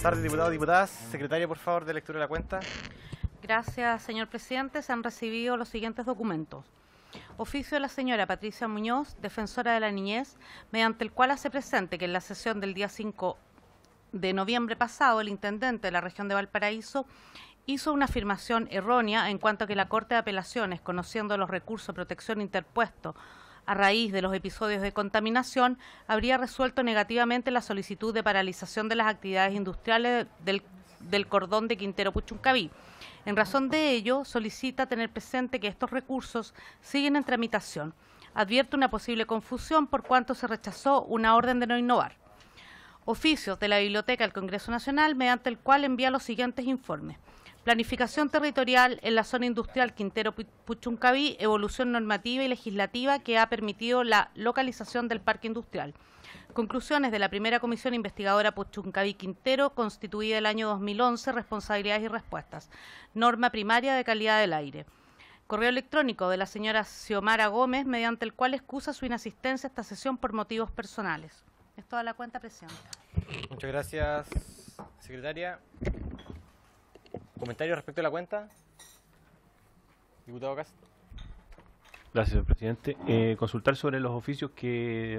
Buenas tardes, diputados y diputadas. Secretaria, por favor, de lectura de la cuenta. Gracias, señor presidente. Se han recibido los siguientes documentos. Oficio de la señora Patricia Muñoz, defensora de la niñez, mediante el cual hace presente que en la sesión del día 5 de noviembre pasado, el intendente de la región de Valparaíso hizo una afirmación errónea en cuanto a que la Corte de Apelaciones, conociendo los recursos de protección interpuestos a raíz de los episodios de contaminación, habría resuelto negativamente la solicitud de paralización de las actividades industriales del cordón de Quintero Puchuncaví. En razón de ello, solicita tener presente que estos recursos siguen en tramitación. Advierte una posible confusión por cuanto se rechazó una orden de no innovar. Oficios de la Biblioteca del Congreso Nacional, mediante el cual envía los siguientes informes. Planificación territorial en la zona industrial Quintero Puchuncaví, evolución normativa y legislativa que ha permitido la localización del parque industrial. Conclusiones de la primera comisión investigadora Puchuncaví Quintero, constituida el año 2011, responsabilidades y respuestas. Norma primaria de calidad del aire. Correo electrónico de la señora Xiomara Gómez, mediante el cual excusa su inasistencia a esta sesión por motivos personales. Es toda la cuenta, presidenta. Muchas gracias, secretaria. ¿Comentarios respecto a la cuenta? Diputado Cast. Gracias, señor presidente. Consultar sobre los oficios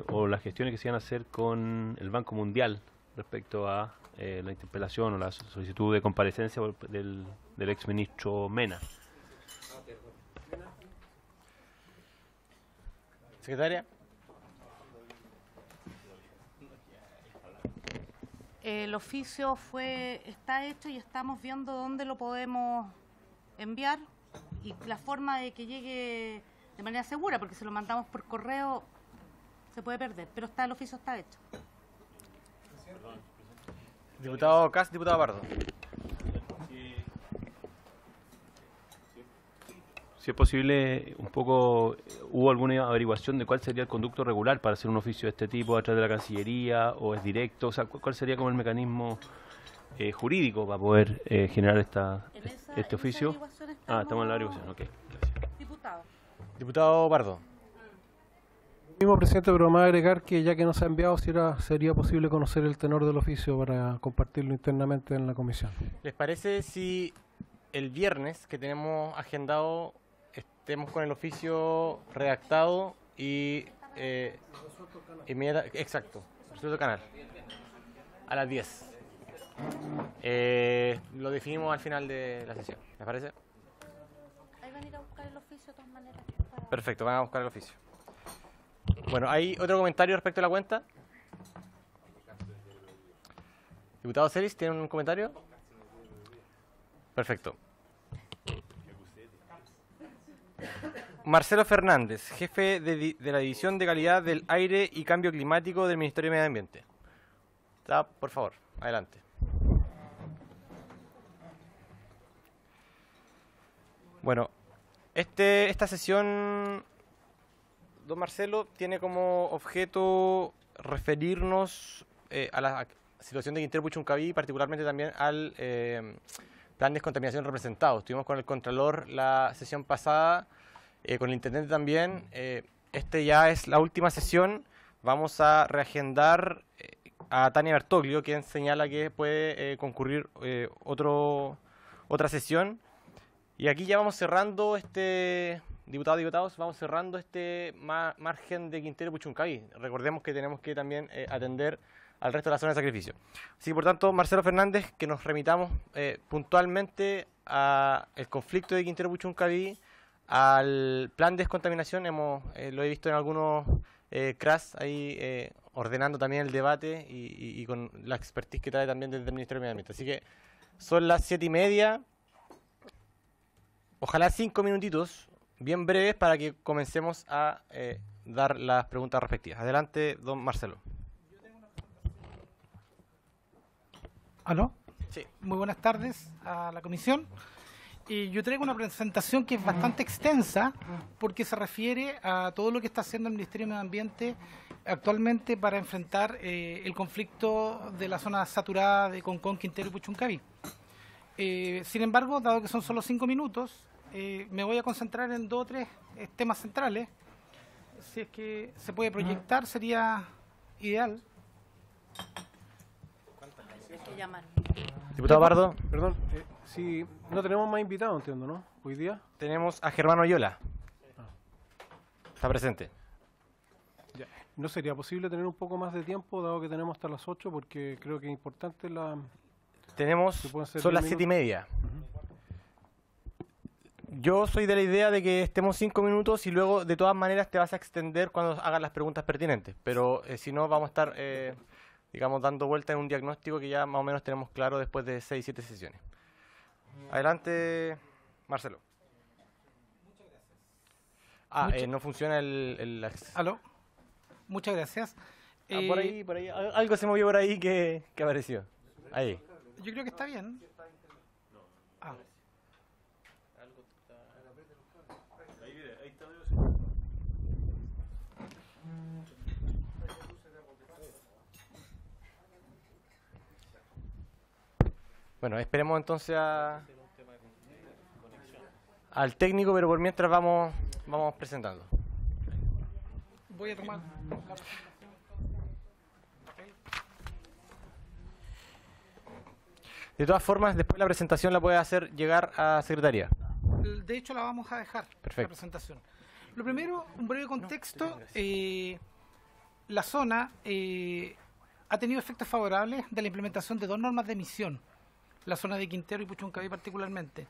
o las gestiones que se van a hacer con el Banco Mundial respecto a la interpelación o la solicitud de comparecencia del exministro Mena. Secretaria. El oficio está hecho y estamos viendo dónde lo podemos enviar y la forma de que llegue de manera segura, porque si lo mandamos por correo se puede perder, pero el oficio está hecho. Diputado Cast, diputado Pardo. Si es posible, ¿hubo alguna averiguación de cuál sería el conducto regular para hacer un oficio de este tipo a través de la Cancillería o es directo? O sea, ¿cuál sería como el mecanismo jurídico para poder generar este oficio? Estamos en la averiguación, ok. Gracias. Diputado Pardo. Mismo presidente, pero me va a agregar que ya que no se ha enviado, sería posible conocer el tenor del oficio para compartirlo internamente en la comisión. ¿Les parece si el viernes que tenemos agendado estemos con el oficio redactado y exacto, resuelto canal a las 10? Lo definimos al final de la sesión, ¿les parece? Ahí van a ir a buscar el oficio de todas maneras. Perfecto, van a buscar el oficio. Bueno, ¿hay otro comentario respecto a la cuenta? Diputado Celis, ¿tiene un comentario? Perfecto. Marcelo Fernández, jefe de la División de Calidad del Aire y Cambio Climático del Ministerio de Medio Ambiente. Por favor, adelante. Bueno, esta sesión, don Marcelo, tiene como objeto referirnos a la situación de Quintero Puchuncaví, particularmente también al plan de descontaminación representado. Estuvimos con el Contralor la sesión pasada, con el Intendente también. Ya es la última sesión. Vamos a reagendar a Tania Bertoglio, quien señala que puede concurrir otra sesión. Y aquí ya vamos cerrando diputados, vamos cerrando margen de Quintero Puchuncaví. Recordemos que tenemos que también atender al resto de la zona de sacrificio. Así que, por tanto, Marcelo Fernández, que nos remitamos puntualmente al conflicto de Quintero Puchuncaví, al plan de descontaminación. Lo he visto en algunos CRAS ahí ordenando también el debate y con la expertise que trae también desde el Ministerio de Medio Ambiente. Así que son las 7:30. Ojalá 5 minutitos, bien breves, para que comencemos a dar las preguntas respectivas. Adelante, don Marcelo. ¿Aló? Sí. Muy buenas tardes a la comisión. Yo traigo una presentación que es bastante extensa porque se refiere a todo lo que está haciendo el Ministerio de Medio Ambiente actualmente para enfrentar el conflicto de la zona saturada de Concón, Quintero y Puchuncaví. Sin embargo, dado que son solo 5 minutos, me voy a concentrar en 2 o 3 temas centrales. Si es que se puede proyectar, sería ideal. Hay que llamar. Diputado Pardo, Perdón, si no tenemos más invitados, entiendo, ¿no? Hoy día. tenemos a Germán Oyola. Está presente. Ya. ¿No sería posible tener un poco más de tiempo, dado que tenemos hasta las 8? Porque creo que es importante la... Tenemos, ¿Se pueden hacer son 10 las 7:30. Yo soy de la idea de que estemos 5 minutos y luego de todas maneras te vas a extender cuando hagas las preguntas pertinentes. Pero si no, vamos a estar, digamos, dando vuelta en un diagnóstico que ya más o menos tenemos claro después de 6, 7 sesiones. Adelante, Marcelo. No funciona el ¿Aló? Muchas gracias. por ahí, algo se movió por ahí que apareció. Ahí. Yo creo que está bien. Ah. Bueno, esperemos entonces al técnico, pero por mientras vamos presentando. Voy a tomar la presentación. De todas formas, después la presentación la puede hacer llegar a secretaría. De hecho, la vamos a dejar, Perfecto. la presentación. Lo primero, un breve contexto. La zona ha tenido efectos favorables de la implementación de 2 normas de emisión. La zona de Quintero y Puchuncaví particularmente.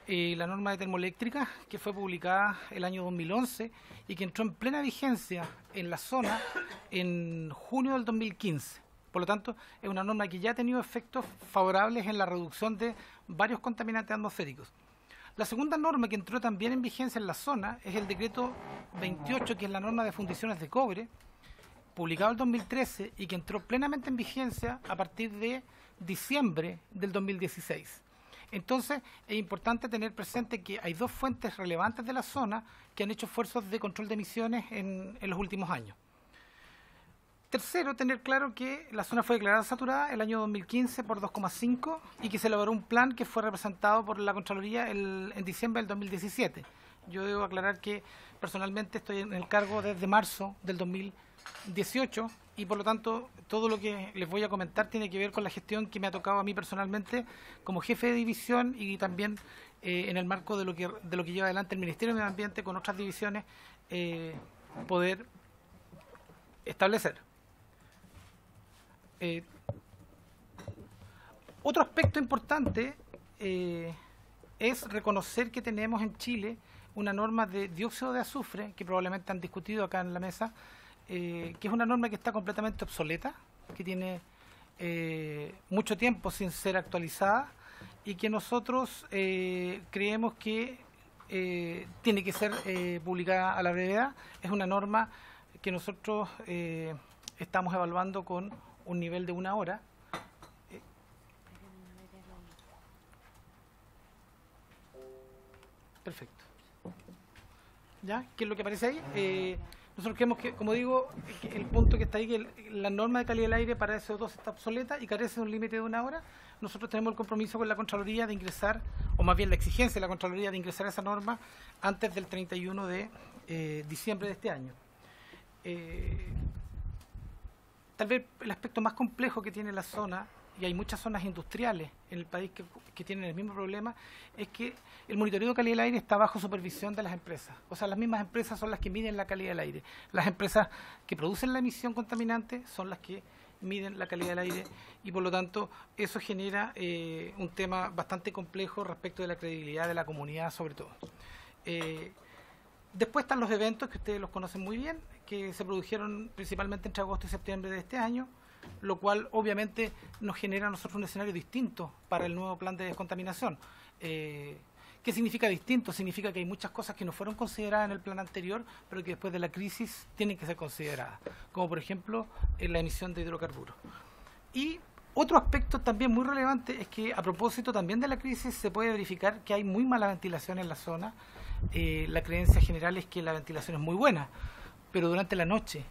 La norma de termoeléctrica, que fue publicada el año 2011 y que entró en plena vigencia en la zona en junio del 2015. Por lo tanto, es una norma que ya ha tenido efectos favorables en la reducción de varios contaminantes atmosféricos. La segunda norma que entró también en vigencia en la zona es el decreto 28, que es la norma de fundiciones de cobre, publicado en 2013 y que entró plenamente en vigencia a partir de diciembre del 2016. Entonces, es importante tener presente que hay 2 fuentes relevantes de la zona que han hecho esfuerzos de control de emisiones en los últimos años. Tercero, tener claro que la zona fue declarada saturada el año 2015 por 2,5 y que se elaboró un plan que fue representado por la Contraloría en diciembre del 2017. Yo debo aclarar que personalmente estoy en el cargo desde marzo del 2018 y por lo tanto todo lo que les voy a comentar tiene que ver con la gestión que me ha tocado a mí personalmente como jefe de división y también en el marco de lo que lleva adelante el Ministerio de Medio Ambiente con otras divisiones poder establecer. Otro aspecto importante es reconocer que tenemos en Chile una norma de dióxido de azufre, que probablemente han discutido acá en la mesa, que es una norma que está completamente obsoleta, que tiene mucho tiempo sin ser actualizada y que nosotros creemos que tiene que ser publicada a la brevedad. Es una norma que nosotros estamos evaluando con un nivel de 1 hora. Perfecto. ¿Ya? ¿Qué es lo que aparece ahí? Nosotros creemos que, como digo, el punto que está ahí, que la norma de calidad del aire para CO2 está obsoleta y carece de un límite de 1 hora. Nosotros tenemos el compromiso con la Contraloría de ingresar, o más bien la exigencia de la Contraloría de ingresar esa norma antes del 31 de diciembre de este año. Tal vez el aspecto más complejo que tiene la zona, y hay muchas zonas industriales en el país que tienen el mismo problema, es que el monitoreo de calidad del aire está bajo supervisión de las empresas. O sea, las mismas empresas son las que miden la calidad del aire. Las empresas que producen la emisión contaminante son las que miden la calidad del aire y por lo tanto eso genera un tema bastante complejo respecto de la credibilidad de la comunidad sobre todo. Después están los eventos que ustedes los conocen muy bien, que se produjeron principalmente entre agosto y septiembre de este año, lo cual obviamente nos genera a nosotros un escenario distinto para el nuevo plan de descontaminación. ¿Qué significa distinto? Significa que hay muchas cosas que no fueron consideradas en el plan anterior, pero que después de la crisis tienen que ser consideradas, como por ejemplo la emisión de hidrocarburos. Y otro aspecto también muy relevante es que a propósito también de la crisis se puede verificar que hay muy mala ventilación en la zona. La creencia general es que la ventilación es muy buena, pero durante la noche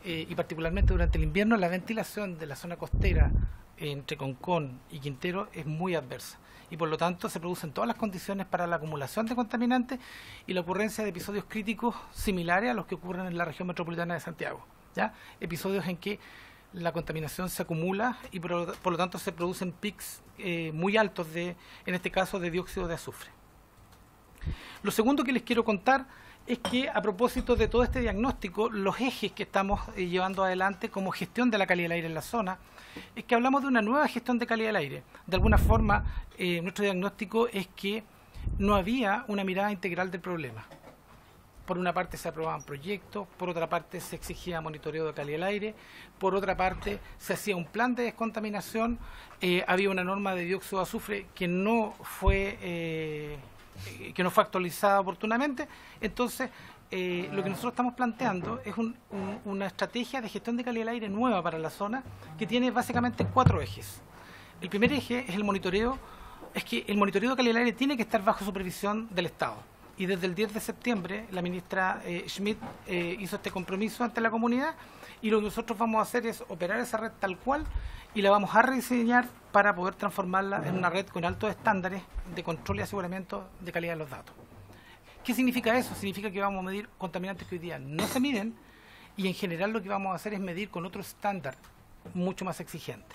y particularmente durante el invierno la ventilación de la zona costera entre Concón y Quintero es muy adversa y por lo tanto se producen todas las condiciones para la acumulación de contaminantes y la ocurrencia de episodios críticos similares a los que ocurren en la región metropolitana de Santiago, ¿ya? Episodios en que la contaminación se acumula y por lo tanto se producen pics muy altos, en este caso, de dióxido de azufre. Lo segundo que les quiero contar es que, a propósito de todo este diagnóstico, los ejes que estamos llevando adelante como gestión de la calidad del aire en la zona, es que hablamos de una nueva gestión de calidad del aire. De alguna forma, nuestro diagnóstico es que no había una mirada integral del problema. Por una parte se aprobaban proyectos, por otra parte se exigía monitoreo de calidad del aire, por otra parte se hacía un plan de descontaminación, había una norma de dióxido de azufre que no fue actualizada oportunamente. Entonces, lo que nosotros estamos planteando es una estrategia de gestión de calidad del aire nueva para la zona, que tiene básicamente 4 ejes. El primer eje es el monitoreo. Es que el monitoreo de calidad del aire tiene que estar bajo supervisión del Estado. Y desde el 10 de septiembre la ministra Schmidt hizo este compromiso ante la comunidad, y lo que nosotros vamos a hacer es operar esa red tal cual y la vamos a rediseñar para poder transformarla en una red con altos estándares de control y aseguramiento de calidad de los datos. ¿Qué significa eso? Significa que vamos a medir contaminantes que hoy día no se miden, y en general lo que vamos a hacer es medir con otro estándar mucho más exigente.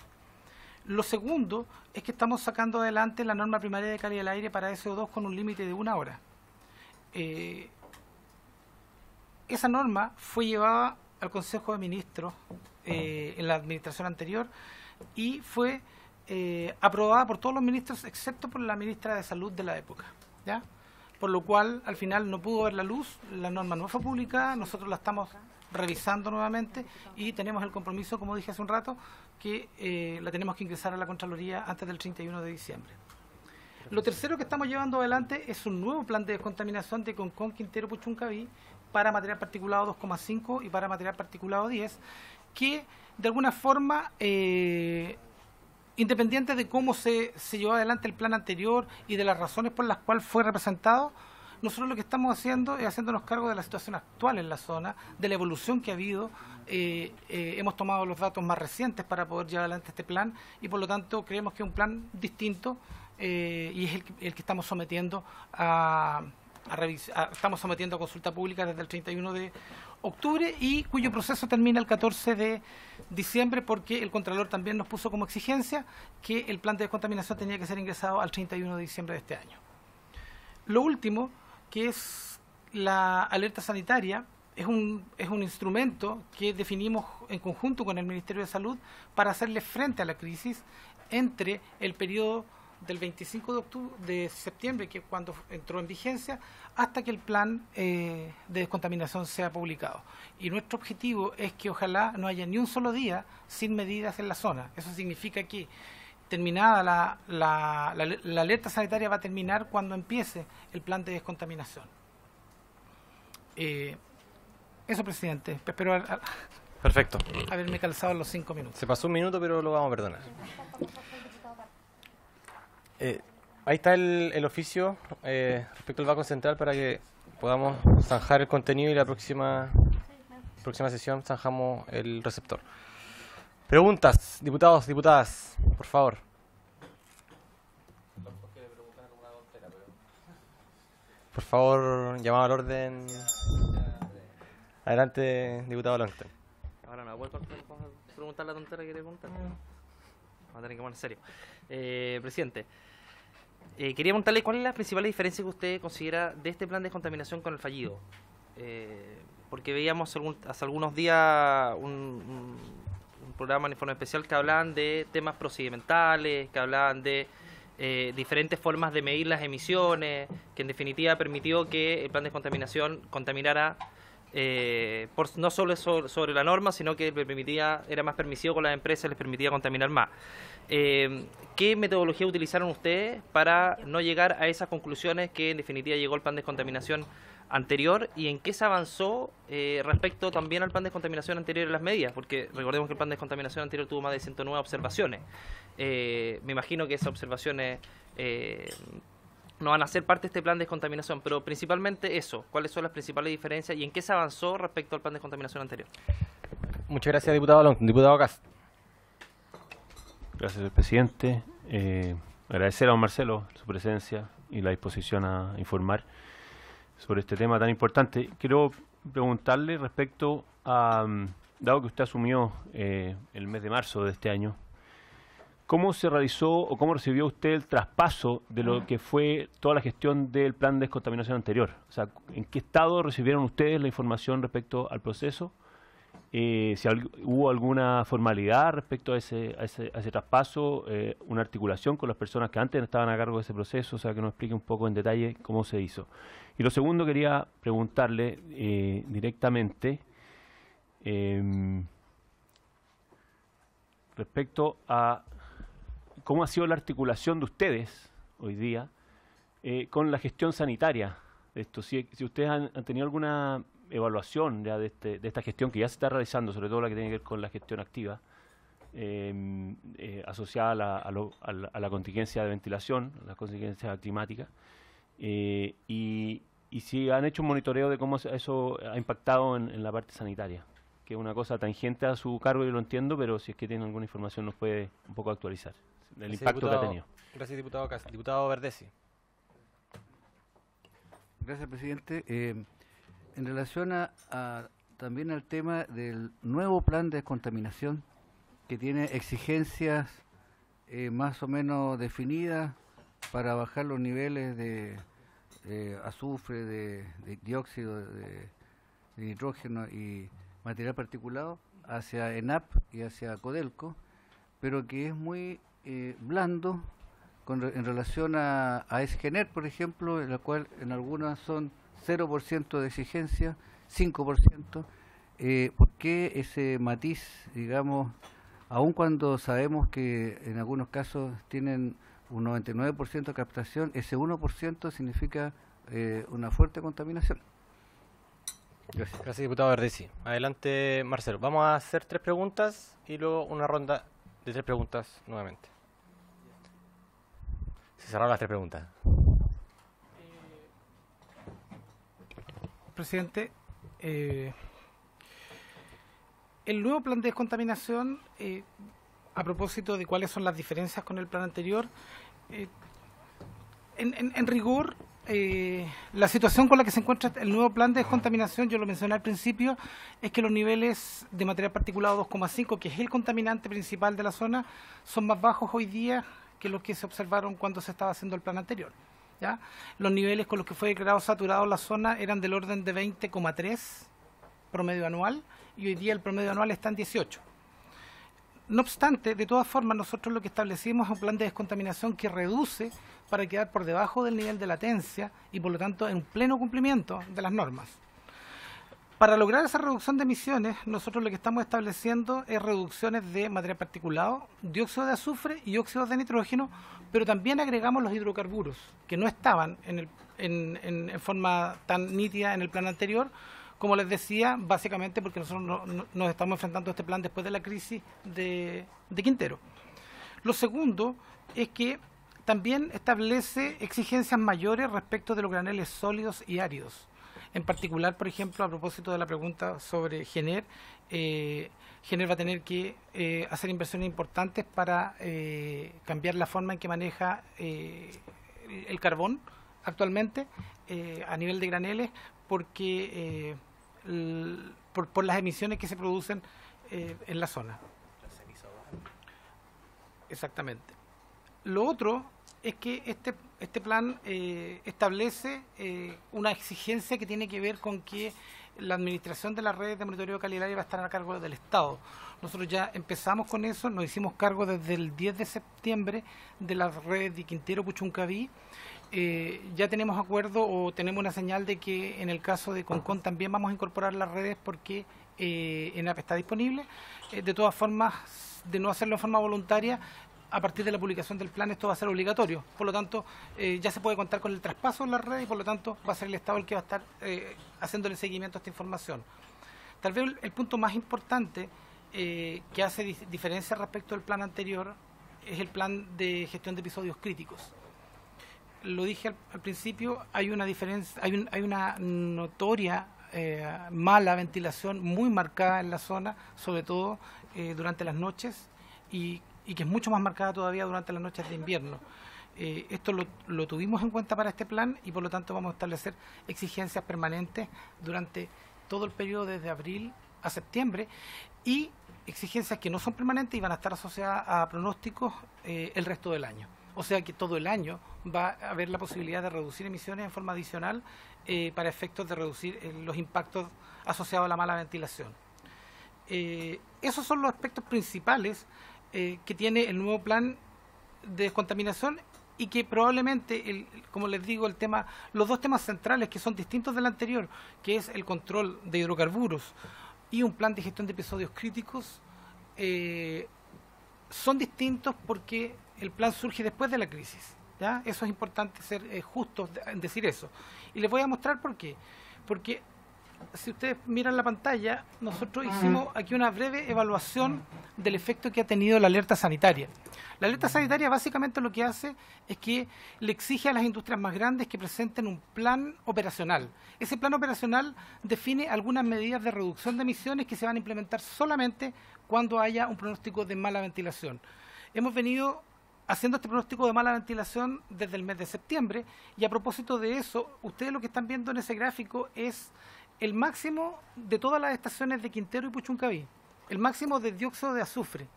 Lo segundo es que estamos sacando adelante la norma primaria de calidad del aire para SO2 con un límite de 1 hora. Esa norma fue llevada al Consejo de Ministros en la administración anterior y fue aprobada por todos los ministros excepto por la ministra de Salud de la época, ¿ya? Por lo cual al final no pudo ver la luz, la norma no fue publicada, nosotros la estamos revisando nuevamente y tenemos el compromiso, como dije hace un rato, que la tenemos que ingresar a la Contraloría antes del 31 de diciembre. Lo tercero que estamos llevando adelante es un nuevo plan de descontaminación de Concón, Quintero, Puchuncaví para material particulado 2,5 y para material particulado 10, que de alguna forma, independiente de cómo se llevó adelante el plan anterior y de las razones por las cuales fue representado, nosotros lo que estamos haciendo es haciéndonos cargo de la situación actual en la zona, de la evolución que ha habido. Hemos tomado los datos más recientes para poder llevar adelante este plan y por lo tanto creemos que es un plan distinto y es el que estamos sometiendo estamos sometiendo a consulta pública desde el 31 de octubre y cuyo proceso termina el 14 de diciembre, porque el Contralor también nos puso como exigencia que el plan de descontaminación tenía que ser ingresado al 31 de diciembre de este año. Lo último, que es la alerta sanitaria, es un instrumento que definimos en conjunto con el Ministerio de Salud para hacerle frente a la crisis entre el periodo del 25 de septiembre, que es cuando entró en vigencia, hasta que el plan de descontaminación sea publicado. Y nuestro objetivo es que ojalá no haya ni un solo día sin medidas en la zona. Eso significa que terminada la alerta sanitaria va a terminar cuando empiece el plan de descontaminación. Eso, presidente. Espero Perfecto. haberme calzado en los 5 minutos. Se pasó un minuto, pero lo vamos a perdonar. Ahí está el oficio respecto al Banco Central para que podamos zanjar el contenido y la próxima sesión zanjamos el receptor. Preguntas, diputados, diputadas, por favor. Por favor, llamado al orden. Adelante, diputado Longton. Ahora no, ¿puedo preguntar la tontera que quería preguntar? Vamos a tener que poner en serio. Presidente, quería preguntarle cuál es la principal diferencia que usted considera de este plan de descontaminación con el fallido. Porque veíamos hace algunos días un programa en informe especial que hablaban de temas procedimentales, que hablaban de diferentes formas de medir las emisiones, que en definitiva permitió que el plan de descontaminación contaminara no solo sobre la norma, sino que era más permisivo con las empresas, les permitía contaminar más. ¿Qué metodología utilizaron ustedes para no llegar a esas conclusiones que en definitiva llegó el plan de descontaminación anterior, y en qué se avanzó respecto también al plan de descontaminación anterior en las medidas? Porque recordemos que el plan de descontaminación anterior tuvo más de 109 observaciones. Me imagino que esas observaciones no van a ser parte de este plan de descontaminación, pero principalmente eso, ¿cuáles son las principales diferencias y en qué se avanzó respecto al plan de descontaminación anterior? Muchas gracias, diputado Longton. Diputado Cast. Gracias, señor presidente. Agradecer a don Marcelo su presencia y la disposición a informar sobre este tema tan importante. Quiero preguntarle respecto a dado que usted asumió el mes de marzo de este año, ¿cómo se realizó o cómo recibió usted el traspaso de lo que fue toda la gestión del plan de descontaminación anterior? O sea, ¿en qué estado recibieron ustedes la información respecto al proceso? Si hubo alguna formalidad respecto a ese traspaso, una articulación con las personas que antes estaban a cargo de ese proceso, o sea, que nos explique un poco en detalle cómo se hizo. Y lo segundo, quería preguntarle directamente respecto a cómo ha sido la articulación de ustedes hoy día con la gestión sanitaria de esto. Si ustedes han tenido alguna evaluación ya de esta gestión que ya se está realizando, sobre todo la que tiene que ver con la gestión activa, asociada a la contingencia de ventilación, la contingencia climática, y si han hecho un monitoreo de cómo eso ha impactado en la parte sanitaria, que es una cosa tangente a su cargo, yo lo entiendo, pero si es que tiene alguna información nos puede un poco actualizar el impacto que ha tenido. Gracias, diputado Cas. Diputado Verdesi. Gracias, presidente. En relación también al tema del nuevo plan de descontaminación, que tiene exigencias más o menos definidas para bajar los niveles de azufre, de dióxido de nitrógeno y material particulado hacia ENAP y hacia Codelco, pero que es muy blando en relación a SGENER, por ejemplo, en la cual en algunas son 0% de exigencia, 5%. ¿Por qué ese matiz, digamos, aun cuando sabemos que en algunos casos tienen un 99% de captación, ese 1% significa una fuerte contaminación? Gracias. Gracias, diputado Verdesi. Adelante, Marcelo. Vamos a hacer 3 preguntas y luego una ronda de 3 preguntas nuevamente. Se cerraron las 3 preguntas. Presidente, el nuevo plan de descontaminación, a propósito de cuáles son las diferencias con el plan anterior, en rigor, la situación con la que se encuentra el nuevo plan de descontaminación, yo lo mencioné al principio, es que los niveles de material particulado 2,5, que es el contaminante principal de la zona, son más bajos hoy día que los que se observaron cuando se estaba haciendo el plan anterior. ¿Ya? Los niveles con los que fue declarado saturado la zona eran del orden de 20,3 promedio anual y hoy día el promedio anual está en 18. No obstante, de todas formas, nosotros lo que establecimos es un plan de descontaminación que reduce para quedar por debajo del nivel de latencia y por lo tanto en pleno cumplimiento de las normas. Para lograr esa reducción de emisiones, nosotros lo que estamos estableciendo es reducciones de material particulado, dióxido de azufre y óxidos de nitrógeno, pero también agregamos los hidrocarburos, que no estaban en forma tan nítida en el plan anterior, como les decía, básicamente porque nosotros nos estamos enfrentando a este plan después de la crisis de Quintero. Lo segundo es que también establece exigencias mayores respecto de los graneles sólidos y áridos. En particular, por ejemplo, a propósito de la pregunta sobre GENER, GENER va a tener que hacer inversiones importantes para cambiar la forma en que maneja el carbón actualmente a nivel de graneles, porque por las emisiones que se producen en la zona. Exactamente. Lo otro es que este plan establece una exigencia que tiene que ver con que la administración de las redes de monitoreo de calidad va a estar a cargo del Estado. Nosotros ya empezamos con eso, nos hicimos cargo desde el 10 de septiembre de las redes de Quintero, Puchuncaví. Ya tenemos acuerdo o tenemos una señal de que en el caso de Concón también vamos a incorporar las redes porque ENAP está disponible. De todas formas, de no hacerlo de forma voluntaria, a partir de la publicación del plan esto va a ser obligatorio. Por lo tanto, ya se puede contar con el traspaso de la red y por lo tanto va a ser el Estado el que va a estar haciéndole seguimiento a esta información. Tal vez el punto más importante que hace diferencia respecto al plan anterior es el plan de gestión de episodios críticos. Lo dije al principio, hay una diferencia, hay una notoria mala ventilación muy marcada en la zona, sobre todo durante las noches y que es mucho más marcada todavía durante las noches de invierno. Esto lo tuvimos en cuenta para este plan y por lo tanto vamos a establecer exigencias permanentes durante todo el periodo desde abril a septiembre, y exigencias que no son permanentes y van a estar asociadas a pronósticos el resto del año. O sea que todo el año va a haber la posibilidad de reducir emisiones en forma adicional para efectos de reducir los impactos asociados a la mala ventilación. Esos son los aspectos principales que tiene el nuevo plan de descontaminación, y que probablemente, como les digo, los dos temas centrales que son distintos del anterior, que es el control de hidrocarburos y un plan de gestión de episodios críticos, son distintos porque el plan surge después de la crisis, ¿ya? Eso es importante ser justos en decir eso. Y les voy a mostrar por qué. Porque si ustedes miran la pantalla, nosotros hicimos aquí una breve evaluación del efecto que ha tenido la alerta sanitaria. La alerta sanitaria básicamente lo que hace es que le exige a las industrias más grandes que presenten un plan operacional. Ese plan operacional define algunas medidas de reducción de emisiones que se van a implementar solamente cuando haya un pronóstico de mala ventilación. Hemos venido haciendo este pronóstico de mala ventilación desde el mes de septiembre, y a propósito de eso, ustedes lo que están viendo en ese gráfico es el máximo de todas las estaciones de Quintero y Puchuncaví, el máximo de dióxido de azufre.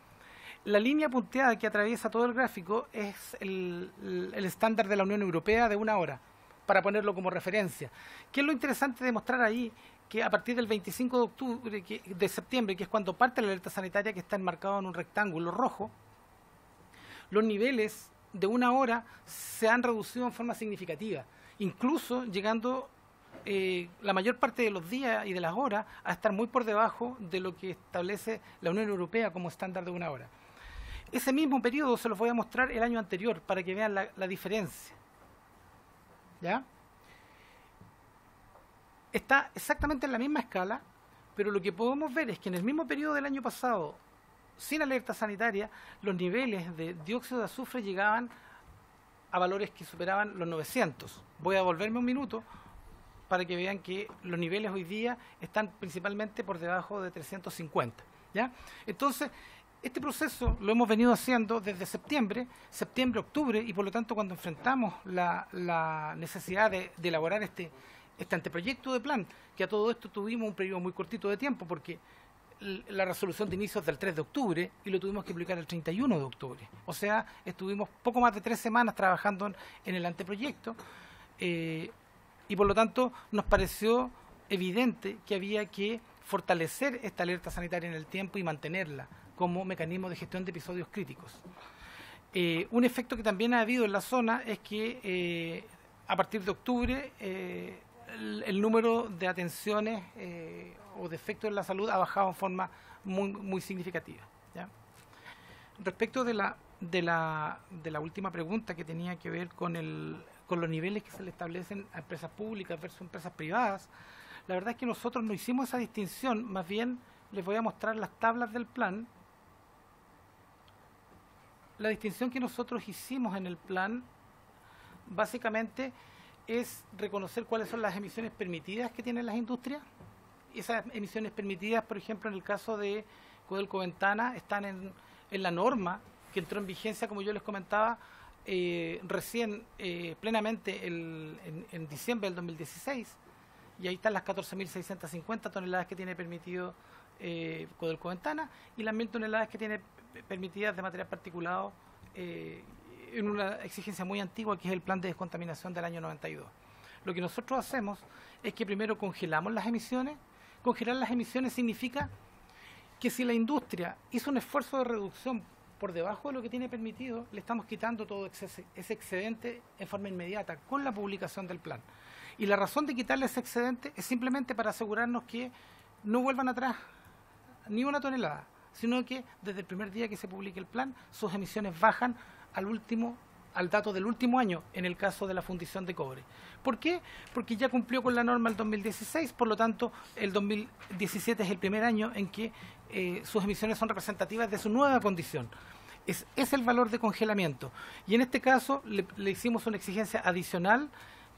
La línea punteada que atraviesa todo el gráfico es el estándar de la Unión Europea de 1 hora, para ponerlo como referencia. ¿Qué es lo interesante de mostrar ahí? Que a partir del 25 de septiembre, que es cuando parte la alerta sanitaria, que está enmarcado en un rectángulo rojo, los niveles de 1 hora se han reducido en forma significativa, incluso llegando la mayor parte de los días y de las horas a estar muy por debajo de lo que establece la Unión Europea como estándar de 1 hora. Ese mismo periodo se los voy a mostrar el año anterior para que vean la diferencia. ¿Ya? Está exactamente en la misma escala, pero lo que podemos ver es que en el mismo periodo del año pasado, sin alerta sanitaria, los niveles de dióxido de azufre llegaban a valores que superaban los 900. Voy a volverme un minuto para que vean que los niveles hoy día están principalmente por debajo de 350. ¿Ya? Entonces, este proceso lo hemos venido haciendo desde septiembre, octubre, y por lo tanto cuando enfrentamos la necesidad de elaborar este anteproyecto de plan, que a todo esto tuvimos un periodo muy cortito de tiempo, porque la resolución de inicio es del 3 de octubre y lo tuvimos que publicar el 31 de octubre. O sea, estuvimos poco más de 3 semanas trabajando en el anteproyecto, y por lo tanto nos pareció evidente que había que fortalecer esta alerta sanitaria en el tiempo y mantenerla como mecanismo de gestión de episodios críticos. Un efecto que también ha habido en la zona es que a partir de octubre el número de atenciones o de efectos en la salud ha bajado en forma muy significativa. ¿Ya? Respecto de la última pregunta, que tenía que ver con los niveles que se le establecen a empresas públicas versus empresas privadas, la verdad es que nosotros no hicimos esa distinción. Más bien les voy a mostrar las tablas del plan. La distinción que nosotros hicimos en el plan básicamente es reconocer cuáles son las emisiones permitidas que tienen las industrias. Esas emisiones permitidas, por ejemplo, en el caso de Codelco Ventana, están en la norma que entró en vigencia, como yo les comentaba, recién plenamente en diciembre del 2016, y ahí están las 14.650 toneladas que tiene permitido Codelco Ventana y las 1.000 toneladas que tiene permitidas de material particulado en una exigencia muy antigua, que es el plan de descontaminación del año 92. Lo que nosotros hacemos es que primero congelamos las emisiones. Congelar las emisiones significa que si la industria hizo un esfuerzo de reducción por debajo de lo que tiene permitido, le estamos quitando todo ese excedente en forma inmediata con la publicación del plan. Y la razón de quitarle ese excedente es simplemente para asegurarnos que no vuelvan atrás ni una tonelada, sino que desde el primer día que se publique el plan, sus emisiones bajan al dato del último año, en el caso de la fundición de cobre. ¿Por qué? Porque ya cumplió con la norma el 2016, por lo tanto el 2017 es el primer año en que sus emisiones son representativas de su nueva condición. Es el valor de congelamiento. Y en este caso le hicimos una exigencia adicional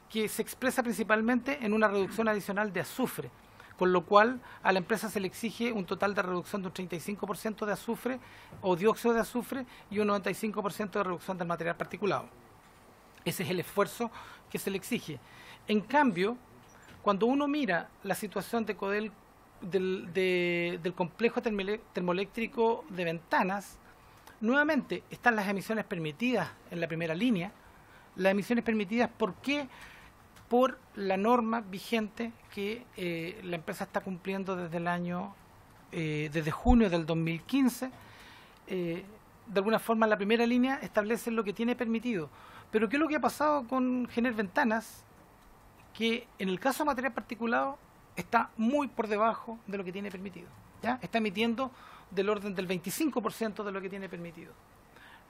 que se expresa principalmente en una reducción adicional de azufre, con lo cual a la empresa se le exige un total de reducción de un 35% de azufre o dióxido de azufre y un 95% de reducción del material particulado. Ese es el esfuerzo que se le exige. En cambio, cuando uno mira la situación de Codelco del complejo termoeléctrico de Ventanas, nuevamente están las emisiones permitidas en la primera línea. Las emisiones permitidas, ¿por qué? Por la norma vigente que la empresa está cumpliendo desde junio del 2015. De alguna forma la primera línea establece lo que tiene permitido. Pero ¿qué es lo que ha pasado con Gener Ventanas? Que en el caso de material particulado está muy por debajo de lo que tiene permitido, ¿ya? Está emitiendo del orden del 25% de lo que tiene permitido.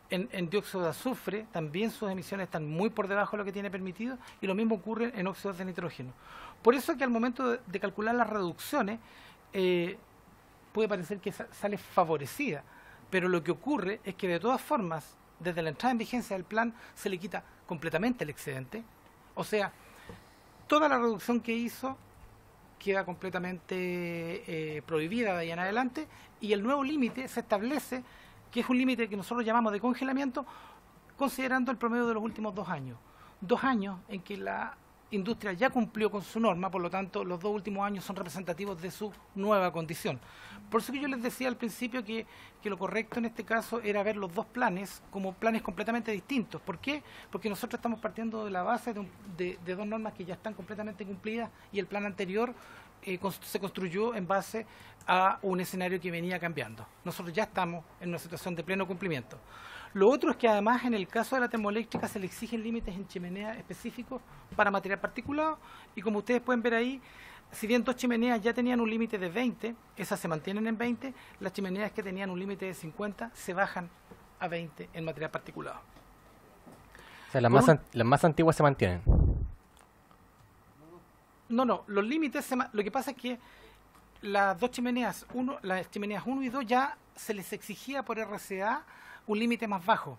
En dióxido de azufre también sus emisiones están muy por debajo de lo que tiene permitido, y lo mismo ocurre en óxidos de nitrógeno. Por eso que al momento de calcular las reducciones puede parecer que sale favorecida, pero lo que ocurre es que de todas formas, desde la entrada en vigencia del plan, se le quita completamente el excedente. O sea, toda la reducción que hizo queda completamente prohibida de ahí en adelante, y el nuevo límite se establece, que es un límite que nosotros llamamos de congelamiento, considerando el promedio de los últimos 2 años. 2 años en que la industria ya cumplió con su norma, por lo tanto los 2 últimos años son representativos de su nueva condición. Por eso que yo les decía al principio que lo correcto en este caso era ver los 2 planes como planes completamente distintos. ¿Por qué? Porque nosotros estamos partiendo de la base de 2 normas que ya están completamente cumplidas, y el plan anterior se construyó en base a un escenario que venía cambiando. Nosotros ya estamos en una situación de pleno cumplimiento. Lo otro es que además en el caso de la termoeléctrica se le exigen límites en chimenea específicos para material particulado, y como ustedes pueden ver ahí, si bien 2 chimeneas ya tenían un límite de 20, esas se mantienen en 20, las chimeneas que tenían un límite de 50 se bajan a 20 en material particulado. O sea, las más antiguas se mantienen. No, los límites, lo que pasa es que las chimeneas 1 y 2 ya se les exigía por RCA un límite más bajo.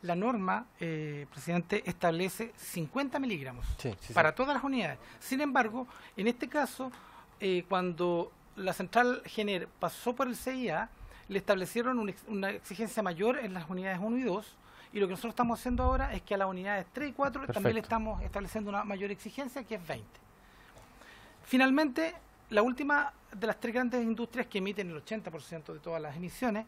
La norma, presidente, establece 50 miligramos para todas las unidades. Sin embargo, en este caso, cuando la central Gener pasó por el CIA, le establecieron una exigencia mayor en las unidades 1 y 2, y lo que nosotros estamos haciendo ahora es que a las unidades 3 y 4 también le estamos estableciendo una mayor exigencia, que es 20. Finalmente, la última de las 3 grandes industrias que emiten el 80% de todas las emisiones,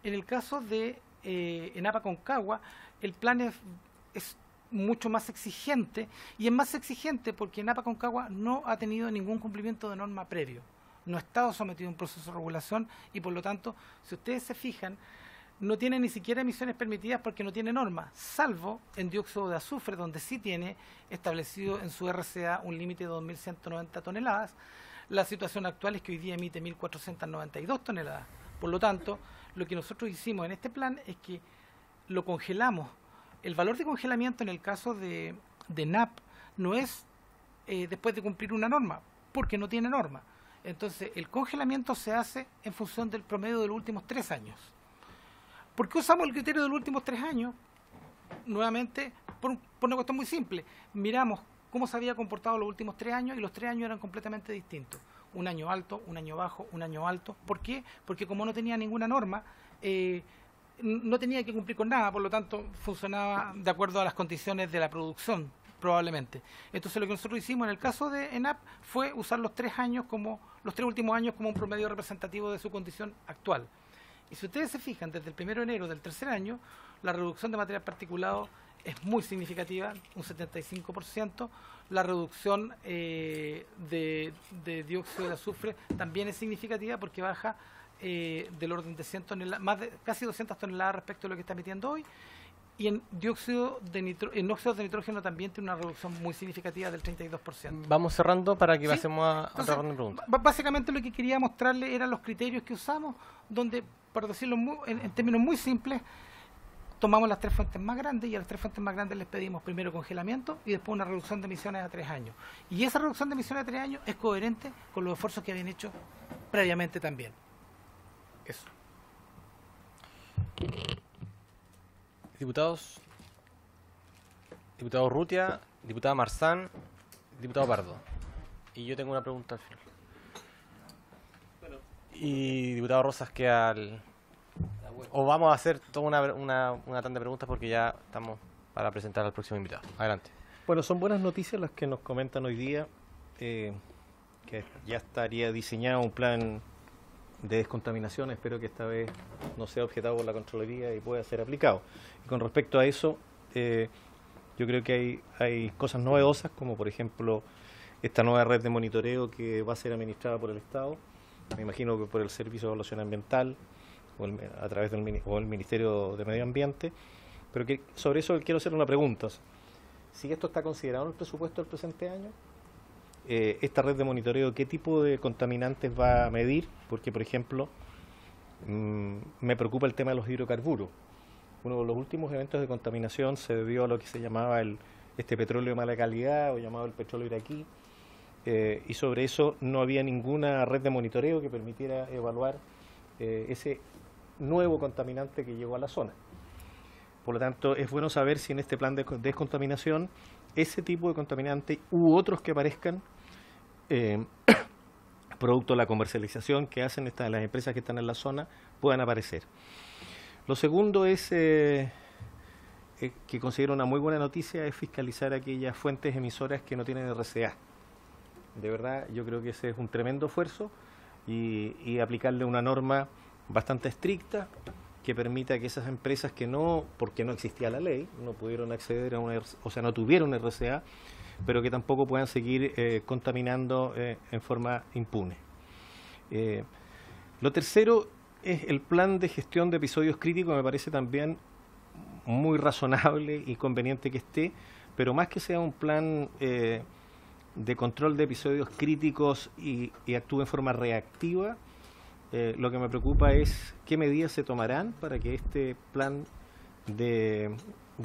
en el caso de ENAP Aconcagua, el plan es mucho más exigente, y es más exigente porque ENAP Aconcagua no ha tenido ningún cumplimiento de norma previo, no ha estado sometido a un proceso de regulación, y por lo tanto, si ustedes se fijan, no tiene ni siquiera emisiones permitidas porque no tiene norma, salvo en dióxido de azufre, donde sí tiene establecido en su RCA un límite de 2.190 toneladas. La situación actual es que hoy día emite 1.492 toneladas. Por lo tanto, lo que nosotros hicimos en este plan es que lo congelamos. El valor de congelamiento en el caso de NAP no es después de cumplir una norma, porque no tiene norma. Entonces, el congelamiento se hace en función del promedio de los últimos 3 años. ¿Por qué usamos el criterio de los últimos 3 años? Nuevamente, por una cuestión muy simple. Miramos cómo se había comportado los últimos 3 años, y los 3 años eran completamente distintos. Un año alto, un año bajo, un año alto. ¿Por qué? Porque como no tenía ninguna norma, no tenía que cumplir con nada, por lo tanto funcionaba de acuerdo a las condiciones de la producción, probablemente. Entonces lo que nosotros hicimos en el caso de ENAP fue usar los 3 últimos años como un promedio representativo de su condición actual. Y si ustedes se fijan, desde el 1 de enero del tercer año, la reducción de material particulado es muy significativa, un 75%. La reducción de dióxido de azufre también es significativa, porque baja del orden de 100 toneladas, casi 200 toneladas respecto a lo que está emitiendo hoy. Y en óxidos de nitrógeno también tiene una reducción muy significativa del 32%. Vamos cerrando para que ¿Sí? pasemos a Entonces, otra ronda de preguntas. Básicamente lo que quería mostrarle eran los criterios que usamos, donde, para decirlo en términos muy simples, tomamos las 3 fuentes más grandes, y a las 3 fuentes más grandes les pedimos primero congelamiento y después una reducción de emisiones a 3 años. Y esa reducción de emisiones a 3 años es coherente con los esfuerzos que habían hecho previamente también. Eso. Diputados, diputado Urrutia, diputada Marzán, diputado Pardo. Y yo tengo una pregunta al final. Y diputado Rosas queda al... O vamos a hacer toda una tanda de preguntas, porque ya estamos para presentar al próximo invitado. Adelante. Bueno, son buenas noticias las que nos comentan hoy día. que ya estaría diseñado un plan de descontaminación. Espero que esta vez no sea objetado por la Contraloría y pueda ser aplicado. Y con respecto a eso, yo creo que hay cosas novedosas, como por ejemplo esta nueva red de monitoreo que va a ser administrada por el Estado, me imagino que por el Servicio de Evaluación Ambiental o a través del el Ministerio de Medio Ambiente, pero que sobre eso quiero hacer una pregunta. Si esto está considerado en el presupuesto del presente año, esta red de monitoreo, ¿qué tipo de contaminantes va a medir? Porque, por ejemplo, me preocupa el tema de los hidrocarburos. Uno de los últimos eventos de contaminación se debió a lo que se llamaba este petróleo de mala calidad, o llamado el petróleo iraquí, y sobre eso no había ninguna red de monitoreo que permitiera evaluar ese nuevo contaminante que llegó a la zona. Por lo tanto, es bueno saber si en este plan de descontaminación ese tipo de contaminante u otros que aparezcan producto de la comercialización que hacen las empresas que están en la zona puedan aparecer. Lo segundo es que considero una muy buena noticia es fiscalizar aquellas fuentes emisoras que no tienen RCA. De verdad, yo creo que ese es un tremendo esfuerzo y aplicarle una norma bastante estricta que permita que esas empresas que no, porque no existía la ley, no pudieron acceder a no tuvieron RCA, pero que tampoco puedan seguir contaminando en forma impune. Lo tercero es el plan de gestión de episodios críticos, me parece también muy razonable y conveniente que esté, pero más que sea un plan de control de episodios críticos y actúe en forma reactiva, lo que me preocupa es qué medidas se tomarán para que este plan de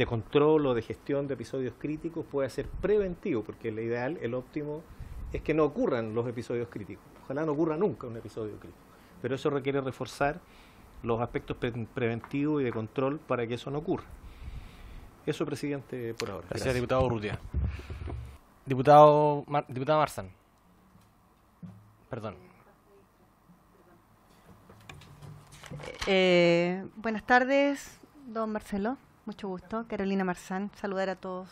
control o de gestión de episodios críticos pueda ser preventivo, porque el ideal, el óptimo, es que no ocurran los episodios críticos. Ojalá no ocurra nunca un episodio crítico, pero eso requiere reforzar los aspectos preventivos y de control para que eso no ocurra. Eso, presidente, por ahora. Gracias, diputado Urrutia. Diputada Marzán. Perdón. Buenas tardes, don Marcelo. Mucho gusto. Carolina Marzán. Saludar a todos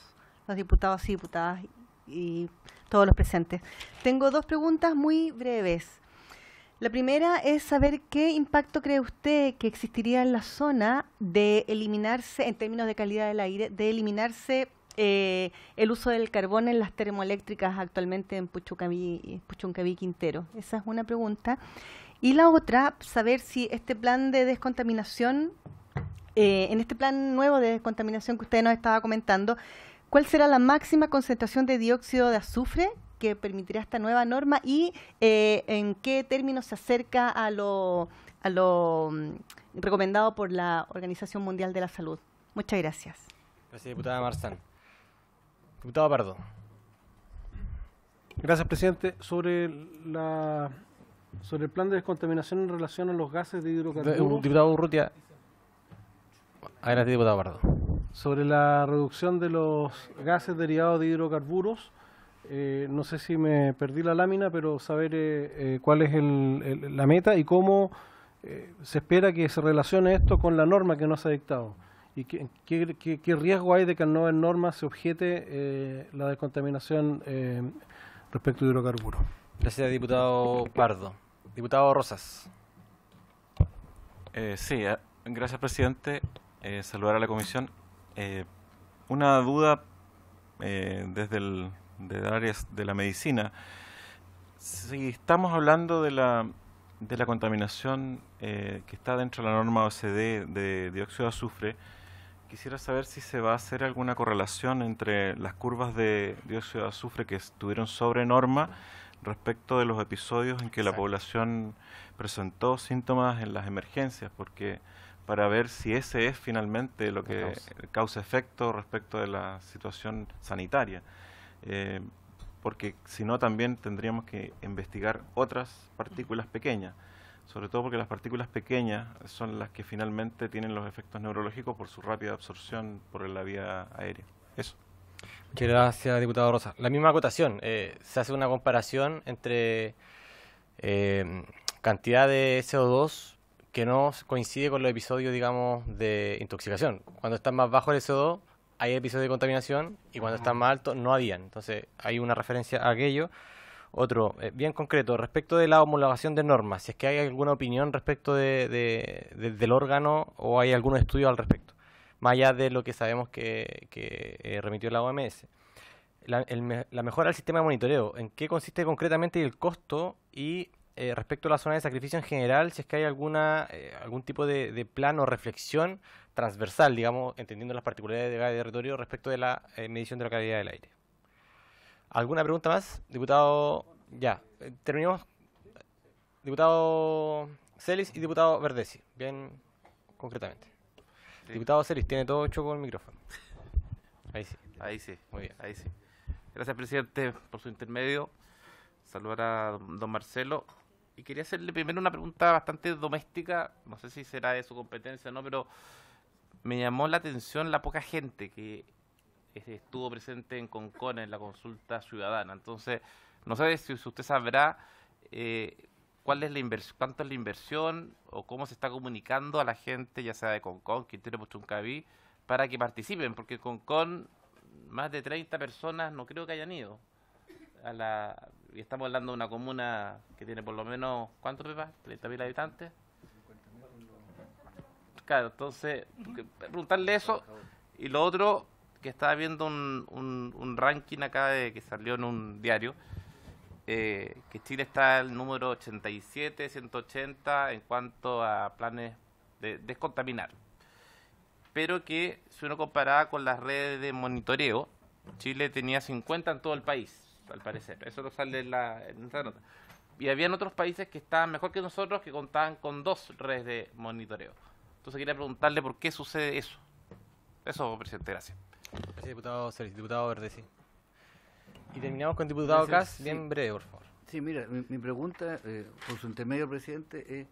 los diputados y diputadas y todos los presentes. Tengo dos preguntas muy breves. La primera es saber qué impacto cree usted que existiría en la zona de eliminarse, en términos de calidad del aire, de eliminarse el uso del carbón en las termoeléctricas actualmente en Puchuncaví, Quintero. Esa es una pregunta. Y la otra, saber si este plan de descontaminación, en este plan nuevo de descontaminación que usted nos estaba comentando, ¿cuál será la máxima concentración de dióxido de azufre que permitirá esta nueva norma y en qué términos se acerca a lo recomendado por la Organización Mundial de la Salud? Muchas gracias. Gracias, diputada Marzán. Diputado Pardo. Gracias, presidente. Sobre el plan de descontaminación en relación a los gases de hidrocarburos. Diputado Urrutia. Adelante, diputado Pardo. Sobre la reducción de los gases derivados de hidrocarburos, no sé si me perdí la lámina, pero saber cuál es la meta y cómo se espera que se relacione esto con la norma que nos ha dictado. ¿Y qué riesgo hay de que al no haber norma se objete la descontaminación respecto a hidrocarburos? Gracias, diputado Pardo. Diputado Rosas. Sí, gracias, presidente. Saludar a la comisión. Una duda desde el área de la medicina. Si estamos hablando de la contaminación que está dentro de la norma OECD de dióxido de azufre, quisiera saber si se va a hacer alguna correlación entre las curvas de dióxido de azufre que estuvieron sobre norma respecto de los episodios en que la población presentó síntomas en las emergencias, porque para ver si ese es finalmente lo que causa efecto respecto de la situación sanitaria. Porque si no también tendríamos que investigar otras partículas pequeñas, sobre todo porque las partículas pequeñas son las que finalmente tienen los efectos neurológicos por su rápida absorción por la vía aérea. Eso. Muchas gracias, diputado Rosa. La misma acotación, se hace una comparación entre cantidad de CO2 que no coincide con los episodios, digamos, de intoxicación. Cuando está más bajo el CO2 hay episodios de contaminación y cuando están más altos no habían. Entonces hay una referencia a aquello. Otro, bien concreto, respecto de la homologación de normas, si es que hay alguna opinión respecto del órgano o hay algún estudio al respecto, más allá de lo que sabemos que remitió la OMS. La mejora del sistema de monitoreo, ¿en qué consiste concretamente el costo? Y respecto a la zona de sacrificio en general, si es que hay algún tipo de plan o reflexión transversal, digamos, entendiendo las particularidades de cada territorio respecto de la medición de la calidad del aire. ¿Alguna pregunta más? Diputado, ya, terminamos. Diputado Celis y diputado Verdesi, bien concretamente. Sí. Diputado Celis, tiene todo hecho con el micrófono. Ahí sí. Ahí sí, Muy bien. ahí sí. Gracias, presidente, por su intermedio. Saludar a don Marcelo. Y quería hacerle primero una pregunta bastante doméstica, no sé si será de su competencia o no, pero me llamó la atención la poca gente que estuvo presente en Concón en la consulta ciudadana. Entonces, no sé si usted sabrá cuál es la inversión, cuánto es la inversión o cómo se está comunicando a la gente, ya sea de Concón, Quintero, Puchuncaví, para que participen, porque Concón más de 30 personas no creo que hayan ido. Y estamos hablando de una comuna que tiene por lo menos, ¿cuánto, Pepa? ¿30.000 habitantes? Claro, entonces, preguntarle eso. Y lo otro, que estaba viendo un ranking acá que salió en un diario, que Chile está el número 87, 180 en cuanto a planes de descontaminar. Pero que si uno comparaba con las redes de monitoreo, Chile tenía 50 en todo el país, al parecer. Eso lo sale en esta nota. Y habían otros países que estaban mejor que nosotros, que contaban con 2 redes de monitoreo. Entonces quería preguntarle por qué sucede eso. Eso, presidente, gracias. Gracias, diputado Celis. Diputado Verdesi. Y terminamos con el diputado Kass, bien breve, por favor. Sí, mira, mi pregunta, por su intermedio, presidente,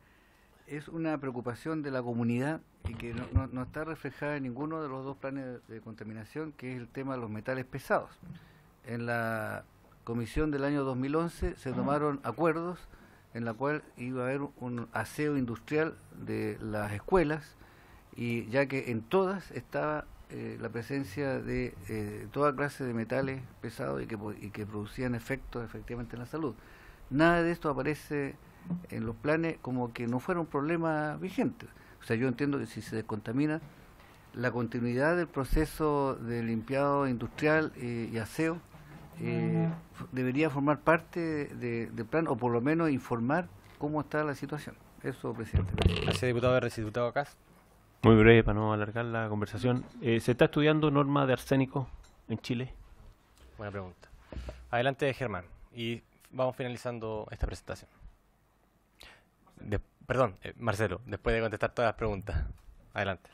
es una preocupación de la comunidad y que no está reflejada en ninguno de los 2 planes de contaminación, que es el tema de los metales pesados. En la comisión del año 2011 se tomaron acuerdos en la cual iba a haber un aseo industrial de las escuelas, y ya que en todas estaba la presencia de toda clase de metales pesados y que producían efectos efectivamente en la salud. Nada de esto aparece en los planes como que no fuera un problema vigente. O sea, yo entiendo que si se descontamina, la continuidad del proceso de limpiado industrial y aseo debería formar parte del plan, o por lo menos informar cómo está la situación. Eso, presidente. Gracias, diputado Verdesi. Diputado Kass. Muy breve, para no alargar la conversación. ¿Se está estudiando norma de arsénico en Chile? Buena pregunta. Adelante, Germán. Y vamos finalizando esta presentación. Perdón, Marcelo, después de contestar todas las preguntas. Adelante.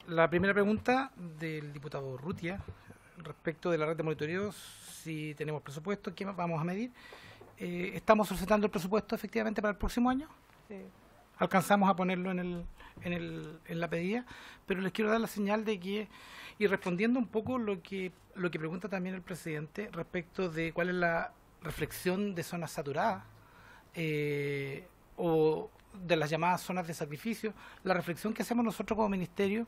La primera pregunta del diputado Urrutia, respecto de la red de monitoreo, si tenemos presupuesto, ¿qué vamos a medir? Estamos solicitando el presupuesto efectivamente para el próximo año. Alcanzamos a ponerlo en la pedida, pero les quiero dar la señal de que, y respondiendo un poco lo que pregunta también el presidente respecto de cuál es la reflexión de zonas saturadas o de las llamadas zonas de sacrificio, la reflexión que hacemos nosotros como ministerio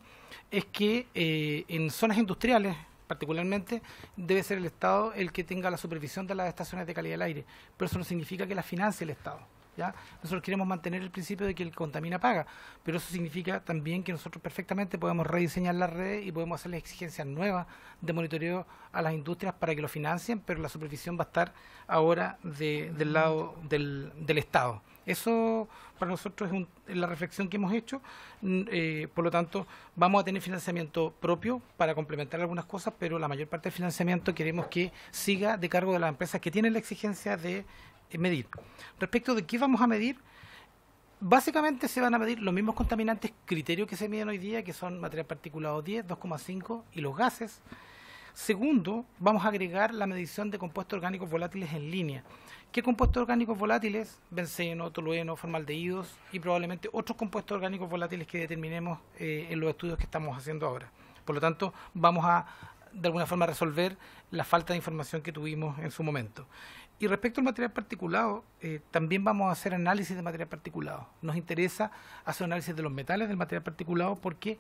es que en zonas industriales particularmente debe ser el Estado el que tenga la supervisión de las estaciones de calidad del aire, pero eso no significa que las financie el Estado, ¿ya? Nosotros queremos mantener el principio de que el que contamina paga, pero eso significa también que nosotros perfectamente podemos rediseñar las redes y podemos hacerle exigencias nuevas de monitoreo a las industrias para que lo financien, pero la supervisión va a estar ahora del lado del Estado. Eso para nosotros es la reflexión que hemos hecho. Por lo tanto, vamos a tener financiamiento propio para complementar algunas cosas, pero la mayor parte del financiamiento queremos que siga de cargo de las empresas que tienen la exigencia de medir. Respecto de qué vamos a medir, básicamente se van a medir los mismos contaminantes criterios que se miden hoy día, que son material particulado 10, 2,5 y los gases. Segundo, vamos a agregar la medición de compuestos orgánicos volátiles en línea. ¿Qué compuestos orgánicos volátiles? Benceno, tolueno, formaldehídos y probablemente otros compuestos orgánicos volátiles que determinemos en los estudios que estamos haciendo ahora. Por lo tanto, vamos a, de alguna forma, resolver la falta de información que tuvimos en su momento. Y respecto al material particulado, también vamos a hacer análisis de material particulado. Nos interesa hacer análisis de los metales del material particulado porque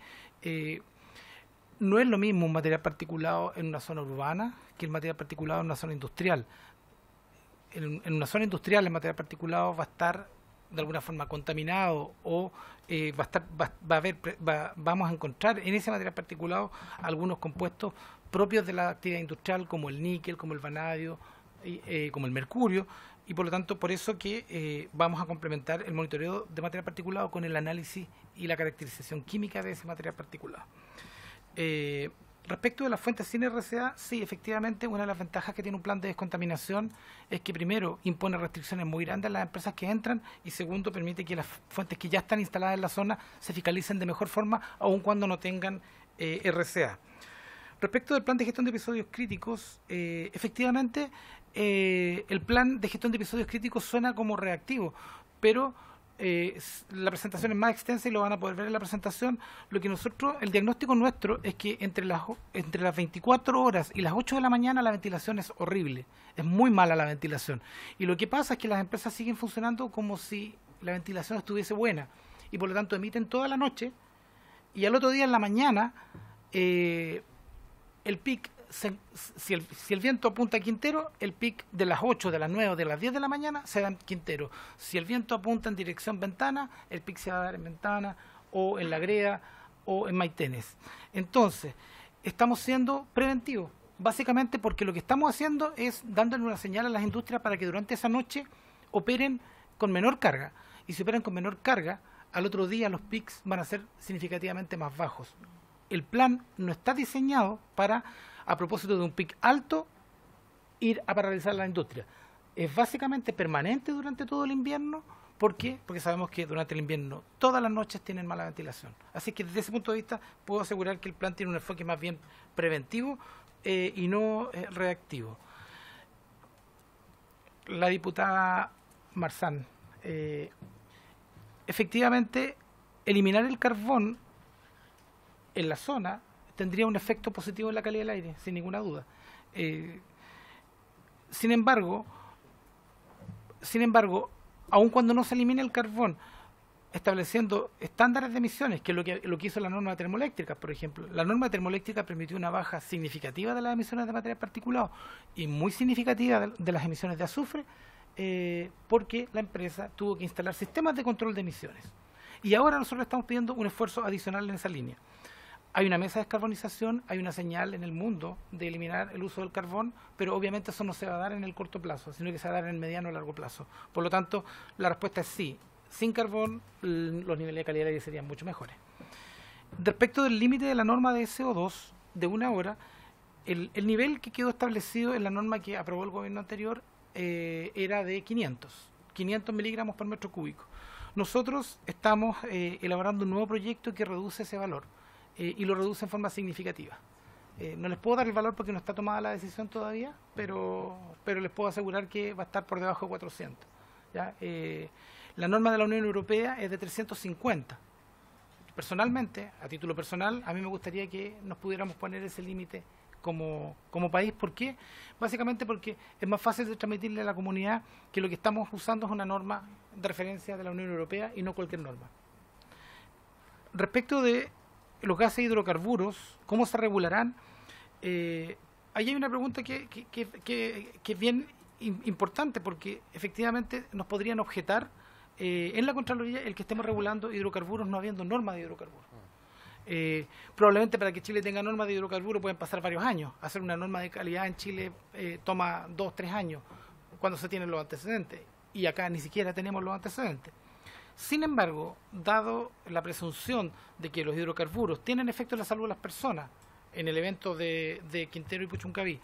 no es lo mismo un material particulado en una zona urbana que el material particulado en una zona industrial. En una zona industrial el material particulado va a estar de alguna forma contaminado o vamos a encontrar en ese material particulado algunos compuestos propios de la actividad industrial, como el níquel, como el vanadio, como el mercurio, y por lo tanto por eso que vamos a complementar el monitoreo de material particulado con el análisis y la caracterización química de ese material particulado. Respecto de las fuentes sin RCA, sí, efectivamente, una de las ventajas que tiene un plan de descontaminación es que primero impone restricciones muy grandes a las empresas que entran y segundo permite que las fuentes que ya están instaladas en la zona se fiscalicen de mejor forma aun cuando no tengan RCA. Respecto del plan de gestión de episodios críticos, efectivamente el plan de gestión de episodios críticos suena como reactivo, pero la presentación es más extensa y lo van a poder ver en la presentación. Lo que el diagnóstico nuestro es que entre las 24 horas y las 8 de la mañana la ventilación es horrible, es muy mala la ventilación. Y lo que pasa es que las empresas siguen funcionando como si la ventilación estuviese buena y por lo tanto emiten toda la noche y al otro día en la mañana el pic, si el viento apunta a Quintero, el pic de las 8, de las 9 o de las 10 de la mañana se da en Quintero. Si el viento apunta en dirección Ventana, el pic se va a dar en Ventana o en La Greda o en Maitenes. Entonces, estamos siendo preventivos, básicamente porque lo que estamos haciendo es dándole una señal a las industrias para que durante esa noche operen con menor carga. Y si operan con menor carga, al otro día los pics van a ser significativamente más bajos. El plan no está diseñado para, a propósito de un pic alto, ir a paralizar la industria. Es básicamente permanente durante todo el invierno. ¿Por qué? Porque sabemos que durante el invierno todas las noches tienen mala ventilación. Así que desde ese punto de vista puedo asegurar que el plan tiene un enfoque más bien preventivo y no reactivo. La diputada Marzán, efectivamente, eliminar el carbón en la zona tendría un efecto positivo en la calidad del aire, sin ninguna duda. Sin embargo, aun cuando no se elimine el carbón, estableciendo estándares de emisiones, que es lo que hizo la norma termoeléctrica, por ejemplo. La norma termoeléctrica permitió una baja significativa de las emisiones de material particulado y muy significativa de las emisiones de azufre, porque la empresa tuvo que instalar sistemas de control de emisiones. Y ahora nosotros estamos pidiendo un esfuerzo adicional en esa línea. Hay una mesa de descarbonización, hay una señal en el mundo de eliminar el uso del carbón, pero obviamente eso no se va a dar en el corto plazo, sino que se va a dar en el mediano o largo plazo. Por lo tanto, la respuesta es sí. Sin carbón, los niveles de calidad del aire serían mucho mejores. Respecto del límite de la norma de CO2 de 1 hora, el nivel que quedó establecido en la norma que aprobó el gobierno anterior era de 500 miligramos por metro cúbico. Nosotros estamos elaborando un nuevo proyecto que reduce ese valor. Y lo reduce en forma significativa. No les puedo dar el valor porque no está tomada la decisión todavía, pero les puedo asegurar que va a estar por debajo de 400. ¿Ya? La norma de la Unión Europea es de 350. Personalmente, a título personal, a mí me gustaría que nos pudiéramos poner ese límite como país. ¿Por qué? Básicamente porque es más fácil de transmitirle a la comunidad que lo que estamos usando es una norma de referencia de la Unión Europea y no cualquier norma. Respecto de los gases hidrocarburos, ¿cómo se regularán? Ahí hay una pregunta que es bien importante porque efectivamente nos podrían objetar en la Contraloría el que estemos regulando hidrocarburos no habiendo normas de hidrocarburos. Probablemente para que Chile tenga normas de hidrocarburos pueden pasar varios años. Hacer una norma de calidad en Chile toma 2 o 3 años cuando se tienen los antecedentes y acá ni siquiera tenemos los antecedentes. Sin embargo, dado la presunción de que los hidrocarburos tienen efecto en la salud de las personas en el evento de Quintero y Puchuncaví,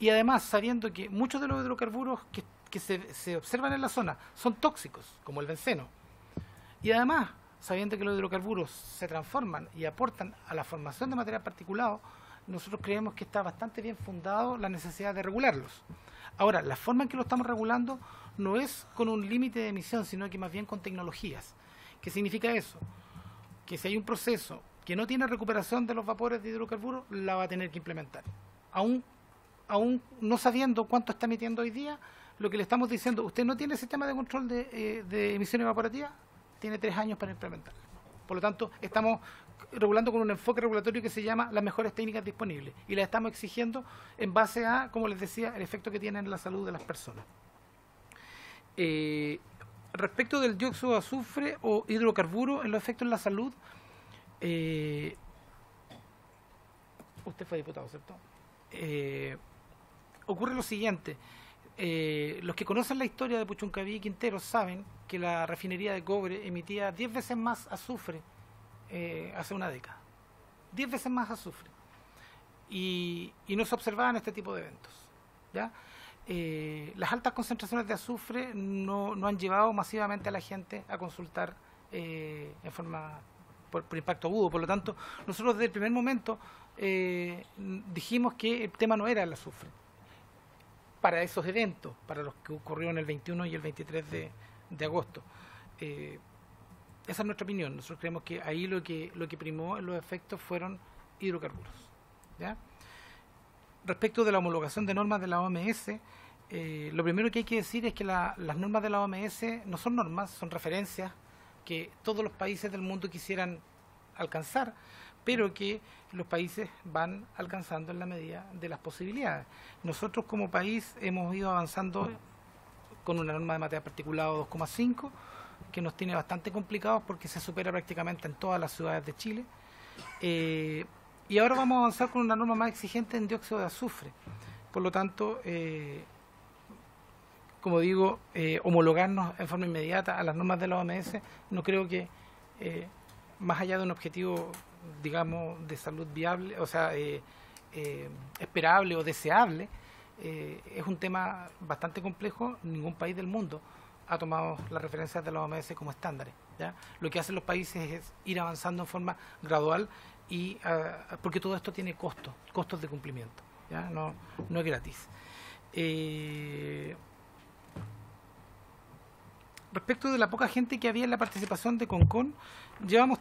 y además sabiendo que muchos de los hidrocarburos que se observan en la zona son tóxicos, como el benceno, y además sabiendo que los hidrocarburos se transforman y aportan a la formación de material particulado, nosotros creemos que está bastante bien fundado la necesidad de regularlos. Ahora, la forma en que lo estamos regulando no es con un límite de emisión, sino que más bien con tecnologías. ¿Qué significa eso? Que si hay un proceso que no tiene recuperación de los vapores de hidrocarburos, la va a tener que implementar. Aún no sabiendo cuánto está emitiendo hoy día, lo que le estamos diciendo, usted no tiene sistema de control de emisiones evaporativas, tiene 3 años para implementarlo. Por lo tanto, estamos regulando con un enfoque regulatorio que se llama las mejores técnicas disponibles y las estamos exigiendo en base a, como les decía, el efecto que tienen en la salud de las personas. Respecto del dióxido de azufre o hidrocarburos en los efectos en la salud, usted fue diputado, ¿cierto? Ocurre lo siguiente. Los que conocen la historia de Puchuncaví y Quintero saben que la refinería de cobre emitía 10 veces más azufre hace una década. 10 veces más azufre. Y no se observaban este tipo de eventos, ¿ya? Las altas concentraciones de azufre no han llevado masivamente a la gente a consultar en forma por impacto agudo. Por lo tanto, nosotros desde el primer momento dijimos que el tema no era el azufre para esos eventos, para los que ocurrieron el 21 y el 23 de agosto. Esa es nuestra opinión. Nosotros creemos que ahí lo que primó en los efectos fueron hidrocarburos, ¿ya? Respecto de la homologación de normas de la OMS, lo primero que hay que decir es que las normas de la OMS no son normas, son referencias que todos los países del mundo quisieran alcanzar, pero que los países van alcanzando en la medida de las posibilidades. Nosotros como país hemos ido avanzando con una norma de material particulado 2,5, que nos tiene bastante complicados porque se supera prácticamente en todas las ciudades de Chile. Y ahora vamos a avanzar con una norma más exigente en dióxido de azufre. Por lo tanto, como digo, homologarnos en forma inmediata a las normas de la OMS, no creo que, más allá de un objetivo, digamos, de salud viable, o sea, esperable o deseable, es un tema bastante complejo. Ningún país del mundo ha tomado las referencias de la OMS como estándares, ¿ya? Lo que hacen los países es ir avanzando en forma gradual y porque todo esto tiene costos de cumplimiento, ¿ya? No es gratis. Respecto de la poca gente que había en la participación de CONCON, llevamos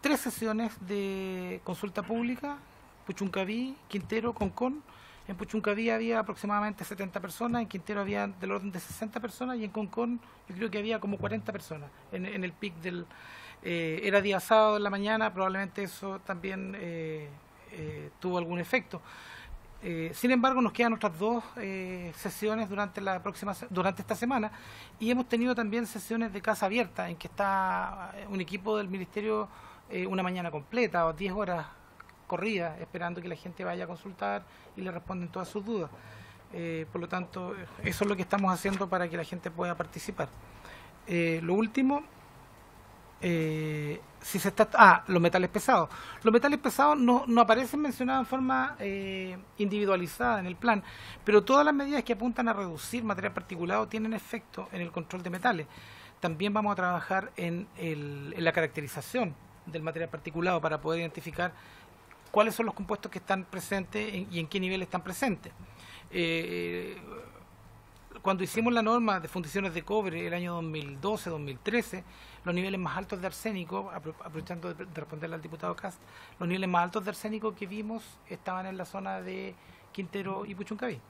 3 sesiones de consulta pública: Puchuncaví, Quintero, CONCON. En Puchuncaví había aproximadamente 70 personas, en Quintero había del orden de 60 personas y en CONCON yo creo que había como 40 personas en el pic del... era día sábado en la mañana, probablemente eso también tuvo algún efecto. Sin embargo, nos quedan otras 2 sesiones durante esta semana, y hemos tenido también sesiones de casa abierta en que está un equipo del Ministerio una mañana completa o 10 horas corridas esperando que la gente vaya a consultar y le responden todas sus dudas. Por lo tanto, eso es lo que estamos haciendo para que la gente pueda participar. Lo último, los metales pesados. Los metales pesados no aparecen mencionados en forma individualizada en el plan, pero todas las medidas que apuntan a reducir material particulado tienen efecto en el control de metales. También vamos a trabajar en la caracterización del material particulado para poder identificar cuáles son los compuestos que están presentes y en qué nivel están presentes. Cuando hicimos la norma de fundiciones de cobre el año 2012-2013, los niveles más altos de arsénico, aprovechando de responderle al diputado Cast, los niveles más altos de arsénico que vimos estaban en la zona de Quintero y Puchuncaví.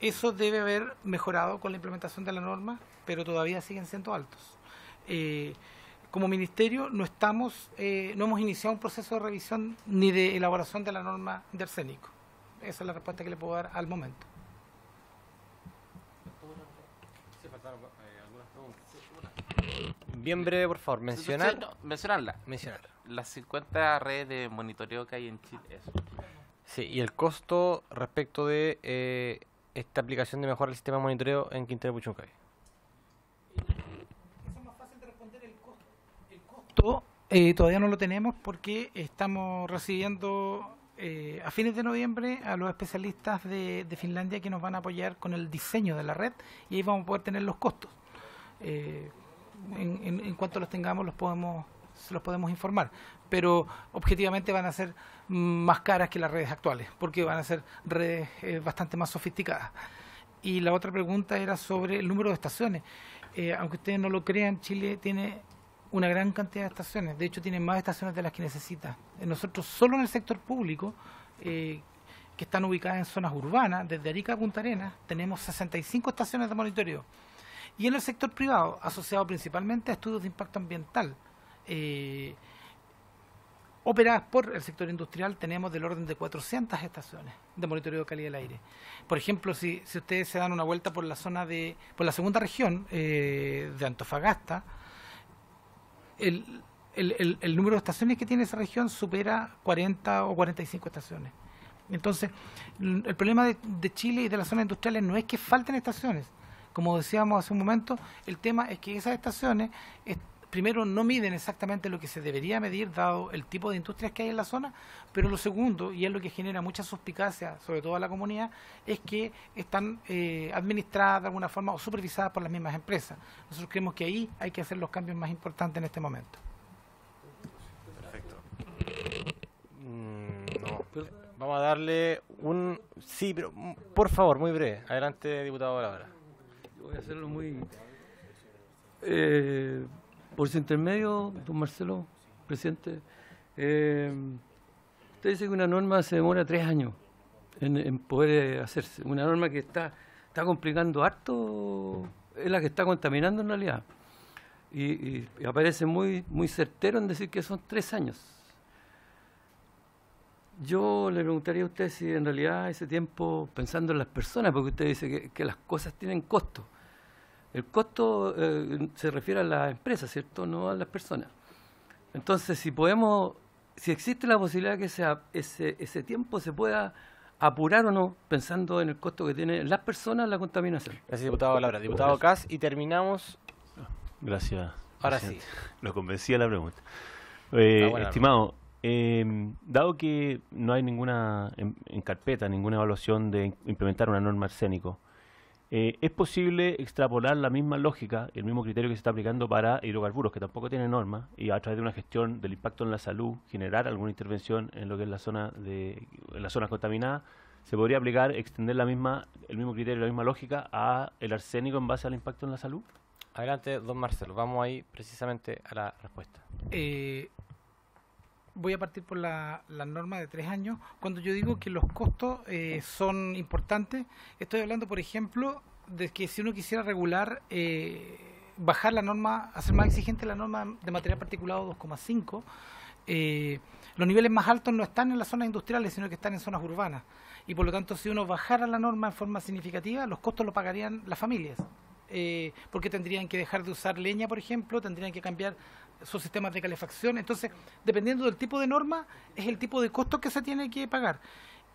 Eso debe haber mejorado con la implementación de la norma, pero todavía siguen siendo altos. Como ministerio no hemos iniciado un proceso de revisión ni de elaboración de la norma de arsénico. Esa es la respuesta que le puedo dar al momento. Bien breve, por favor. Mencionarla. Las 50 redes de monitoreo que hay en Chile. Eso. Sí, y el costo respecto de esta aplicación de mejora del sistema de monitoreo en Quintero y Puchuncaví. Todavía no lo tenemos porque estamos recibiendo a fines de noviembre a los especialistas de Finlandia que nos van a apoyar con el diseño de la red, y ahí vamos a poder tener los costos. En cuanto los tengamos se los podemos informar, pero objetivamente van a ser más caras que las redes actuales porque van a ser redes bastante más sofisticadas. Y la otra pregunta era sobre el número de estaciones. Aunque ustedes no lo crean, Chile tiene una gran cantidad de estaciones. De hecho, tiene más estaciones de las que necesita. Nosotros, solo en el sector público, que están ubicadas en zonas urbanas, desde Arica a Punta Arenas, tenemos 65 estaciones de monitoreo. Y en el sector privado, asociado principalmente a estudios de impacto ambiental, operadas por el sector industrial, tenemos del orden de 400 estaciones de monitoreo de calidad del aire. Por ejemplo, si ustedes se dan una vuelta por la zona por la segunda región de Antofagasta, el número de estaciones que tiene esa región supera 40 o 45 estaciones. Entonces, el problema de Chile y de las zonas industriales no es que falten estaciones. Como decíamos hace un momento, el tema es que esas estaciones primero no miden exactamente lo que se debería medir dado el tipo de industrias que hay en la zona, pero lo segundo, y es lo que genera mucha suspicacia, sobre todo a la comunidad, es que están administradas de alguna forma o supervisadas por las mismas empresas. Nosotros creemos que ahí hay que hacer los cambios más importantes en este momento. Perfecto. No. Vamos a darle un... Sí, pero por favor, muy breve. Adelante, diputado Labra. Voy a hacerlo muy... por su intermedio, don Marcelo, presidente, usted dice que una norma se demora 3 años en poder hacerse. Una norma que está complicando harto, es la que está contaminando en realidad. Y aparece muy certero en decir que son 3 años. Yo le preguntaría a usted si en realidad ese tiempo, pensando en las personas, porque usted dice que las cosas tienen costo. El costo se refiere a las empresas, ¿cierto? No a las personas. Entonces, si existe la posibilidad que ese tiempo se pueda apurar o no, pensando en el costo que tienen las personas la contaminación. Gracias, diputado Labra. Diputado Kass, y terminamos. Gracias. Ahora presidente. sí. Lo convencí a la pregunta. Buena, Estimado, dado que no hay ninguna en carpeta, ninguna evaluación de implementar una norma arsénico, ¿es posible extrapolar la misma lógica, el mismo criterio que se está aplicando para hidrocarburos, que tampoco tiene norma, y a través de una gestión del impacto en la salud, generar alguna intervención en lo que es la zona en las zonas contaminadas? ¿Se podría aplicar, extender el mismo criterio, la misma lógica a el arsénico en base al impacto en la salud? Adelante, don Marcelo. Vamos ahí precisamente a la respuesta. Voy a partir por la norma de 3 años. Cuando yo digo que los costos son importantes, estoy hablando, por ejemplo, de que si uno quisiera regular, bajar la norma, hacer más exigente la norma de material particulado 2,5, los niveles más altos no están en las zonas industriales, sino que están en zonas urbanas. Y por lo tanto, si uno bajara la norma en forma significativa, los costos lo pagarían las familias. Porque tendrían que dejar de usar leña, por ejemplo, tendrían que cambiar sus sistemas de calefacción. Entonces, dependiendo del tipo de norma, es el tipo de costo que se tiene que pagar.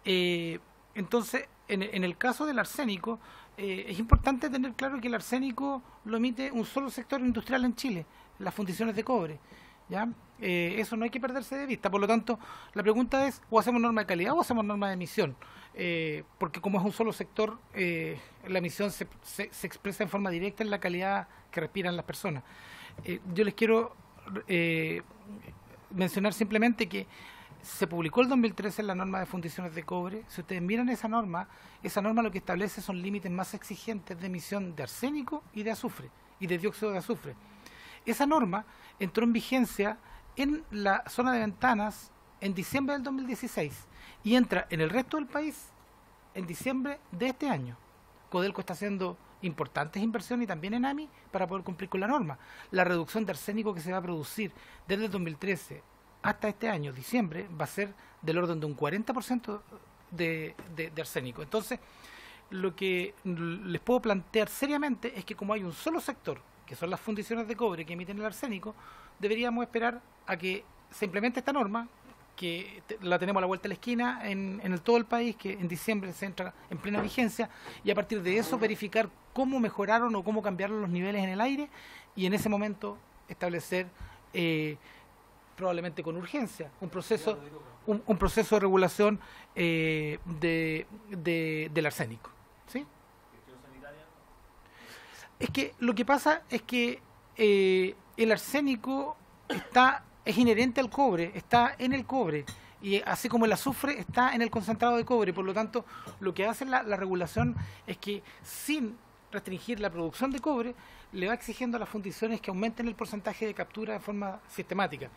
Entonces, en el caso del arsénico, es importante tener claro que el arsénico lo emite un solo sector industrial en Chile, las fundiciones de cobre. ¿Ya? Eso no hay que perderse de vista. Por lo tanto, la pregunta es, o hacemos norma de calidad o hacemos norma de emisión, porque como es un solo sector, la emisión se expresa en forma directa en la calidad que respiran las personas. Yo les quiero mencionar simplemente que se publicó el 2013 en la norma de fundiciones de cobre. Si ustedes miran esa norma lo que establece son límites más exigentes de emisión de arsénico y de azufre, y de dióxido de azufre. Esa norma entró en vigencia en la zona de Ventanas en diciembre del 2016 y entra en el resto del país en diciembre de este año. Codelco está haciendo importantes inversiones y también en AMI para poder cumplir con la norma. La reducción de arsénico que se va a producir desde el 2013 hasta este año, diciembre, va a ser del orden de un 40% de arsénico. Entonces, lo que les puedo plantear seriamente es que como hay un solo sector, que son las fundiciones de cobre que emiten el arsénico, deberíamos esperar a que se implemente esta norma, que la tenemos a la vuelta de la esquina en todo el país, que en diciembre se entra en plena vigencia, y a partir de eso verificar cómo mejoraron o cómo cambiaron los niveles en el aire, y en ese momento establecer, probablemente con urgencia, un proceso de regulación del arsénico. ¿Sí? Es que lo que pasa es que el arsénico es inherente al cobre, está en el cobre, y así como el azufre está en el concentrado de cobre. Por lo tanto, lo que hace la regulación es que, sin restringir la producción de cobre, le va exigiendo a las fundiciones que aumenten el porcentaje de captura de forma sistemática.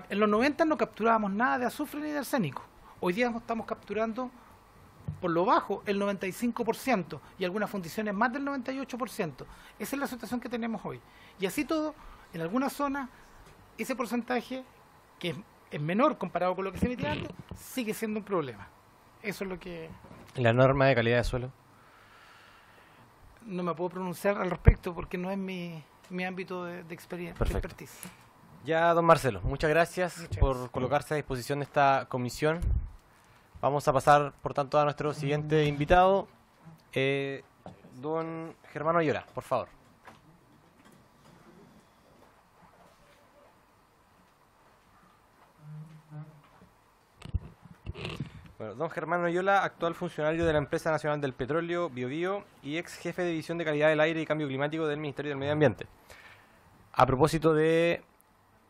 En los 90 no capturábamos nada de azufre ni de arsénico. Hoy día estamos capturando, por lo bajo, el 95%, y algunas fundiciones más del 98%. Esa es la situación que tenemos hoy. Y así todo, en algunas zonas ese porcentaje, que es menor comparado con lo que se emitía antes, sigue siendo un problema. Eso es lo que... ¿Y la norma de calidad de suelo? No me puedo pronunciar al respecto porque no es mi ámbito de experiencia. Perfecto. De expertise. Ya, don Marcelo, muchas gracias Muchas por gracias. colocarse a disposición de esta comisión. Vamos a pasar, por tanto, a nuestro siguiente invitado, don Germán Oyola, por favor. Bueno, don Germán Oyola, actual funcionario de la Empresa Nacional del Petróleo, Biobío, y ex jefe de División de Calidad del Aire y Cambio Climático del Ministerio del Medio Ambiente. A propósito de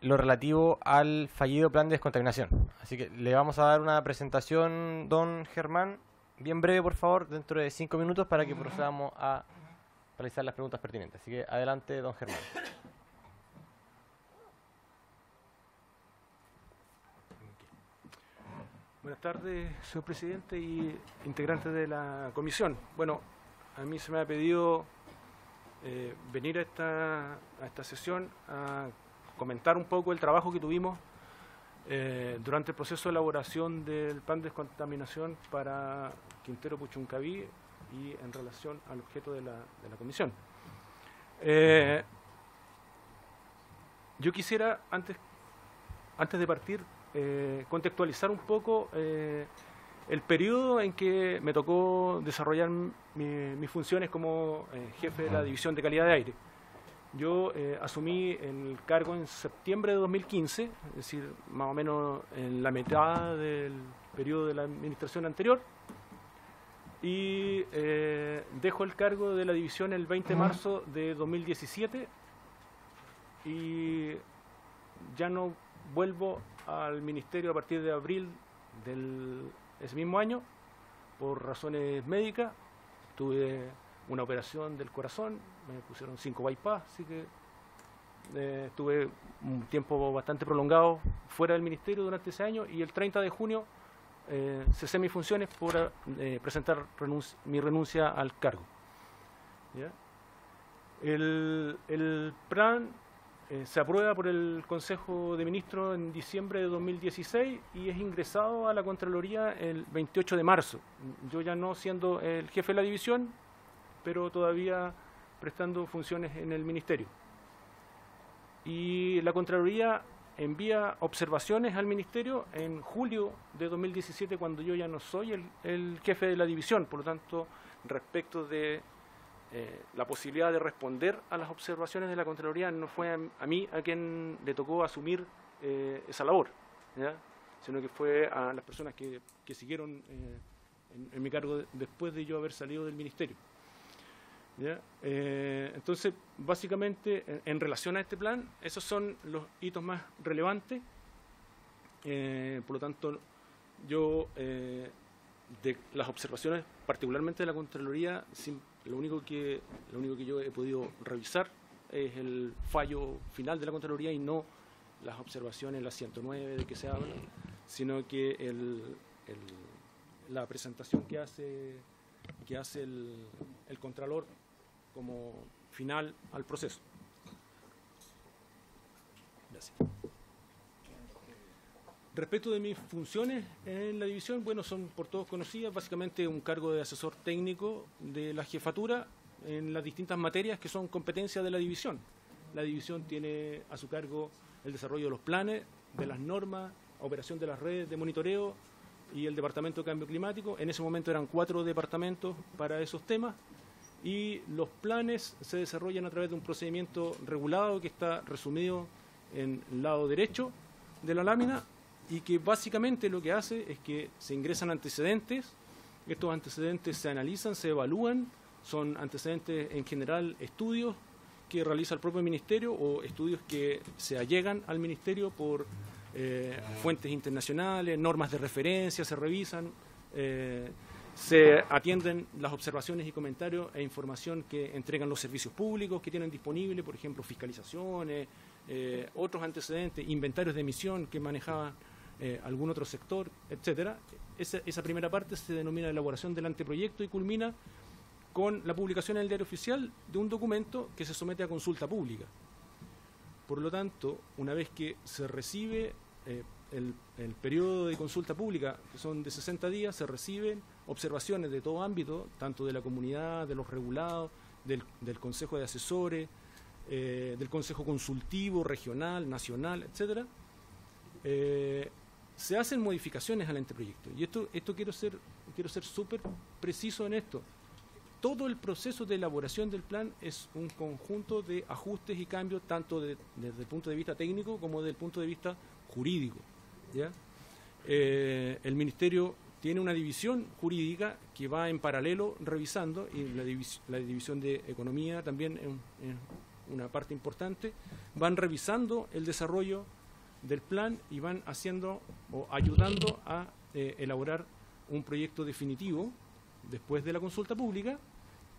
lo relativo al fallido plan de descontaminación. Así que le vamos a dar una presentación, don Germán, bien breve, por favor, dentro de 5 minutos para que procedamos a realizar las preguntas pertinentes. Así que adelante, don Germán. Buenas tardes, señor presidente y integrantes de la comisión. Bueno, a mí se me ha pedido venir a esta sesión a comentar un poco el trabajo que tuvimos durante el proceso de elaboración del plan de descontaminación para Quintero Puchuncaví y en relación al objeto de la comisión. Yo quisiera, antes de partir, contextualizar un poco el periodo en que me tocó desarrollar mis funciones como jefe de la División de Calidad de Aire. Yo asumí el cargo en septiembre de 2015, es decir, más o menos en la mitad del periodo de la administración anterior, y dejo el cargo de la división el 20 de marzo de 2017 y ya no vuelvo al ministerio a partir de abril de ese mismo año por razones médicas. Tuve una operación del corazón, me pusieron 5 bypass, así que estuve un tiempo bastante prolongado fuera del ministerio durante ese año y el 30 de junio cesé mis funciones por presentar mi renuncia al cargo. ¿Ya? El plan se aprueba por el Consejo de Ministros en diciembre de 2016 y es ingresado a la Contraloría el 28 de marzo. Yo ya no siendo el jefe de la división, pero todavía prestando funciones en el Ministerio. Y la Contraloría envía observaciones al Ministerio en julio de 2017, cuando yo ya no soy el jefe de la división. Por lo tanto, respecto de la posibilidad de responder a las observaciones de la Contraloría, no fue a mí a quien le tocó asumir esa labor, ¿ya? Sino que fue a las personas que siguieron en mi cargo después de yo haber salido del Ministerio. ¿Ya? Entonces, básicamente, en relación a este plan, esos son los hitos más relevantes. Por lo tanto, yo, de las observaciones, particularmente de la Contraloría, lo único que yo he podido revisar es el fallo final de la Contraloría y no las observaciones, las 109 de que se habla, sino que la presentación que hace el Contralor como final al proceso. Gracias. Respecto de mis funciones en la división, bueno, son por todos conocidas, básicamente un cargo de asesor técnico de la jefatura en las distintas materias que son competencia de la división. La división tiene a su cargo el desarrollo de los planes, de las normas, operación de las redes de monitoreo y el Departamento de Cambio Climático. En ese momento eran 4 departamentos para esos temas y los planes se desarrollan a través de un procedimiento regulado que está resumido en el lado derecho de la lámina y que básicamente lo que hace es que se ingresan antecedentes, estos antecedentes se analizan, se evalúan, son antecedentes en general estudios que realiza el propio ministerio o estudios que se allegan al ministerio por fuentes internacionales, normas de referencia, se revisan, se atienden las observaciones y comentarios e información que entregan los servicios públicos que tienen disponible, por ejemplo, fiscalizaciones, otros antecedentes, inventarios de emisión que manejaba algún otro sector, etcétera. Esa primera parte se denomina elaboración del anteproyecto y culmina con la publicación en el Diario Oficial de un documento que se somete a consulta pública. Por lo tanto, una vez que se recibe el periodo de consulta pública, que son de 60 días, se reciben observaciones de todo ámbito, tanto de la comunidad, de los regulados, del Consejo de Asesores, del Consejo Consultivo, regional, nacional, etcétera. Se hacen modificaciones al anteproyecto. Y esto quiero ser súper preciso en esto. Todo el proceso de elaboración del plan es un conjunto de ajustes y cambios, tanto desde el punto de vista técnico como desde el punto de vista jurídico, ¿ya? El Ministerio tiene una división jurídica que va en paralelo revisando, y la división de Economía también es una parte importante. Van revisando el desarrollo del plan y van haciendo o ayudando a elaborar un proyecto definitivo después de la consulta pública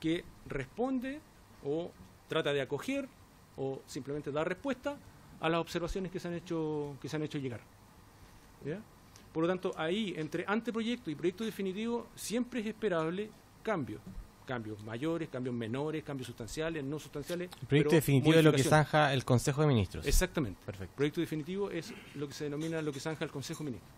que responde o trata de acoger o simplemente dar respuesta a las observaciones que se han hecho llegar, ¿ya? Por lo tanto, ahí entre anteproyecto y proyecto definitivo siempre es esperable cambios mayores, cambios menores, cambios sustanciales, no sustanciales. El proyecto definitivo es lo que zanja el Consejo de Ministros. Exactamente. Perfecto. Proyecto definitivo es lo que se denomina lo que zanja el Consejo de Ministros.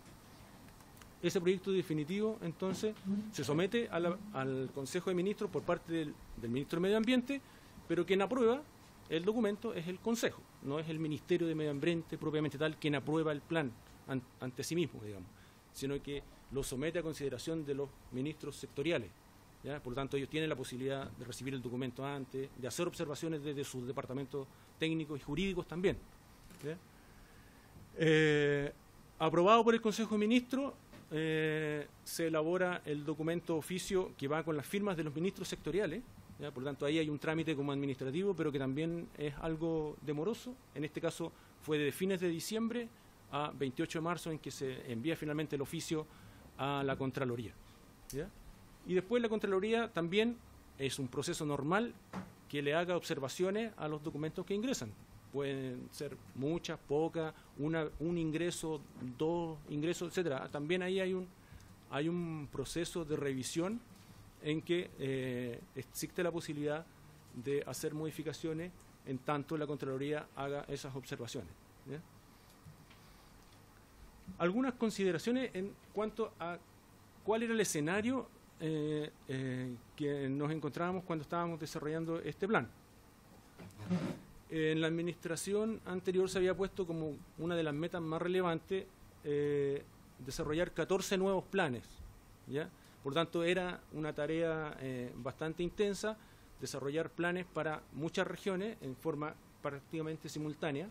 Ese proyecto definitivo, entonces, se somete al Consejo de Ministros por parte del Ministro de Medio Ambiente, pero quien aprueba el documento es el Consejo, no es el Ministerio de Medio Ambiente propiamente tal quien aprueba el plan ante sí mismo, digamos, sino que lo somete a consideración de los ministros sectoriales, ¿ya? Por lo tanto, ellos tienen la posibilidad de recibir el documento antes, de hacer observaciones desde sus departamentos técnicos y jurídicos también, ¿ya? Aprobado por el Consejo de Ministros, se elabora el documento oficio que va con las firmas de los ministros sectoriales, ¿ya? Por lo tanto, ahí hay un trámite como administrativo, pero que también es algo demoroso. En este caso fue de fines de diciembre a 28 de marzo en que se envía finalmente el oficio a la Contraloría, ¿ya? Y después la Contraloría también es un proceso normal que le haga observaciones a los documentos que ingresan. Pueden ser muchas, pocas, un ingreso, dos ingresos, etcétera. También ahí hay un proceso de revisión en que existe la posibilidad de hacer modificaciones en tanto la Contraloría haga esas observaciones, ¿ya? Algunas consideraciones en cuanto a cuál era el escenario que nos encontrábamos cuando estábamos desarrollando este plan. En la administración anterior se había puesto como una de las metas más relevantes desarrollar 14 nuevos planes, ¿ya? Por tanto, era una tarea bastante intensa desarrollar planes para muchas regiones en forma prácticamente simultánea.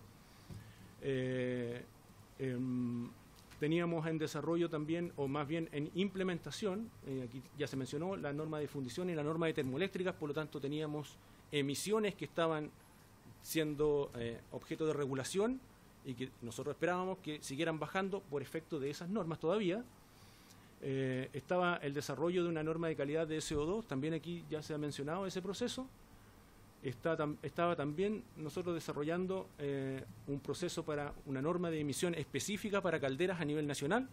Teníamos en desarrollo también, o más bien en implementación, aquí ya se mencionó, la norma de fundición y la norma de termoeléctricas, por lo tanto teníamos emisiones que estaban siendo objeto de regulación y que nosotros esperábamos que siguieran bajando por efecto de esas normas todavía. Estaba el desarrollo de una norma de calidad de CO2, también aquí ya se ha mencionado ese proceso. Estaba también nosotros desarrollando un proceso para una norma de emisión específica para calderas a nivel nacional.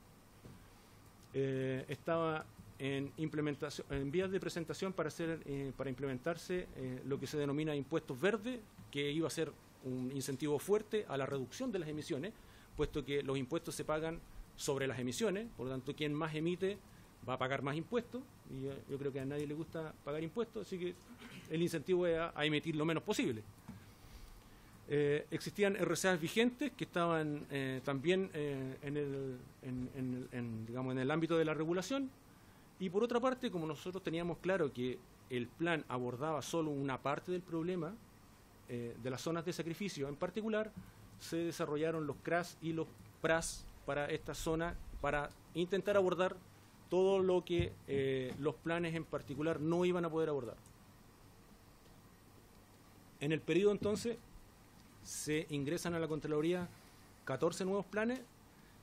Estaba en implementación, en vías de presentación para implementarse lo que se denomina impuestos verdes, que iba a ser un incentivo fuerte a la reducción de las emisiones, puesto que los impuestos se pagan sobre las emisiones, por lo tanto quien más emite va a pagar más impuestos, y yo creo que a nadie le gusta pagar impuestos, así que el incentivo es a emitir lo menos posible. Existían RCAs vigentes que estaban también digamos, en el ámbito de la regulación, y por otra parte, como nosotros teníamos claro que el plan abordaba solo una parte del problema de las zonas de sacrificio en particular, se desarrollaron los CRAS y los PRAS para esta zona para intentar abordar todo lo que los planes en particular no iban a poder abordar. En el periodo entonces se ingresan a la Contraloría 14 nuevos planes,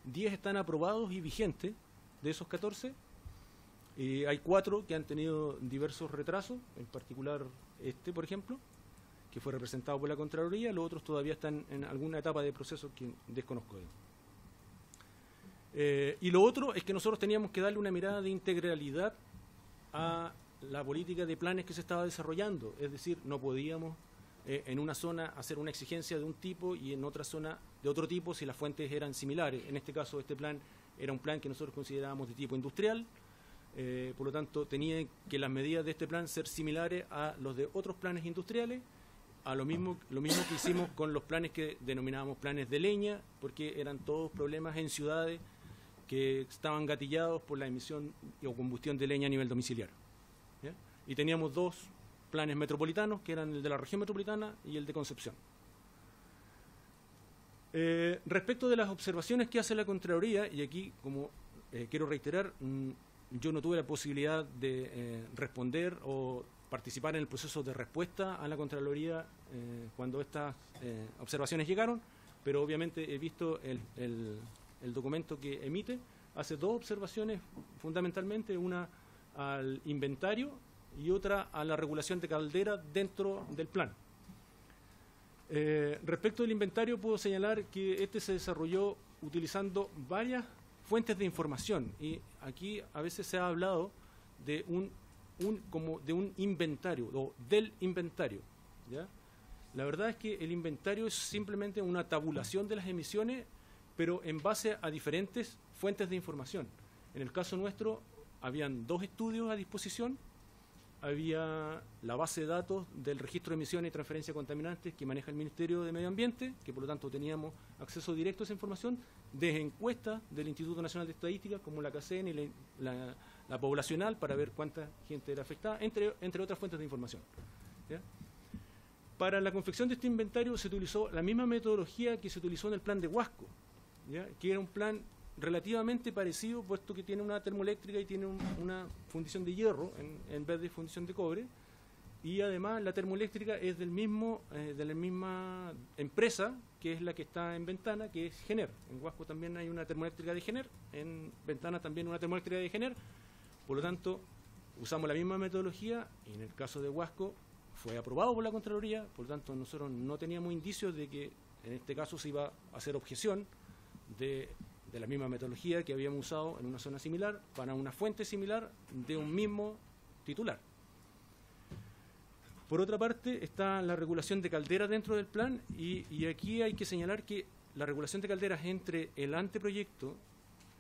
10 están aprobados y vigentes de esos 14. Hay 4 que han tenido diversos retrasos, en particular este, por ejemplo, que fue representado por la Contraloría, los otros todavía están en alguna etapa de proceso que desconozco. Y lo otro es que nosotros teníamos que darle una mirada de integralidad a la política de planes que se estaba desarrollando, es decir, no podíamos en una zona hacer una exigencia de un tipo y en otra zona de otro tipo si las fuentes eran similares. En este caso, este plan era un plan que nosotros considerábamos de tipo industrial, por lo tanto tenía que las medidas de este plan ser similares a los de otros planes industriales, a lo mismo que hicimos con los planes que denominábamos planes de leña, porque eran todos problemas en ciudades que estaban gatillados por la emisión o combustión de leña a nivel domiciliario, ¿ya? Y teníamos dos planes metropolitanos, que eran el de la región metropolitana y el de Concepción. Respecto de las observaciones que hace la Contraloría, y aquí, como quiero reiterar, yo no tuve la posibilidad de responder o participar en el proceso de respuesta a la Contraloría cuando estas observaciones llegaron, pero obviamente he visto el documento que emite. Hace dos observaciones fundamentalmente, una al inventario y otra a la regulación de caldera dentro del plan. Respecto del inventario, puedo señalar que este se desarrolló utilizando varias fuentes de información, y aquí a veces se ha hablado de un inventario o del inventario, ¿ya? La verdad es que el inventario es simplemente una tabulación de las emisiones, pero en base a diferentes fuentes de información. En el caso nuestro, habían dos estudios a disposición. Había la base de datos del registro de emisiones y transferencia de contaminantes que maneja el Ministerio de Medio Ambiente, que por lo tanto teníamos acceso directo a esa información, desde encuestas del Instituto Nacional de Estadística, como la CACEN y la poblacional, para ver cuánta gente era afectada, entre otras fuentes de información, ¿ya? Para la confección de este inventario se utilizó la misma metodología que se utilizó en el plan de Huasco, ¿ya? Que era un plan relativamente parecido, puesto que tiene una termoeléctrica y tiene una fundición de hierro en vez de fundición de cobre, y además la termoeléctrica es de la misma empresa que es la que está en Ventana, que es Gener. En Huasco también hay una termoeléctrica de Gener, en Ventana también una termoeléctrica de Gener, por lo tanto usamos la misma metodología, y en el caso de Huasco fue aprobado por la Contraloría, por lo tanto nosotros no teníamos indicios de que en este caso se iba a hacer objeción de la misma metodología que habíamos usado en una zona similar, para una fuente similar de un mismo titular. Por otra parte, está la regulación de calderas dentro del plan, y aquí hay que señalar que la regulación de calderas entre el anteproyecto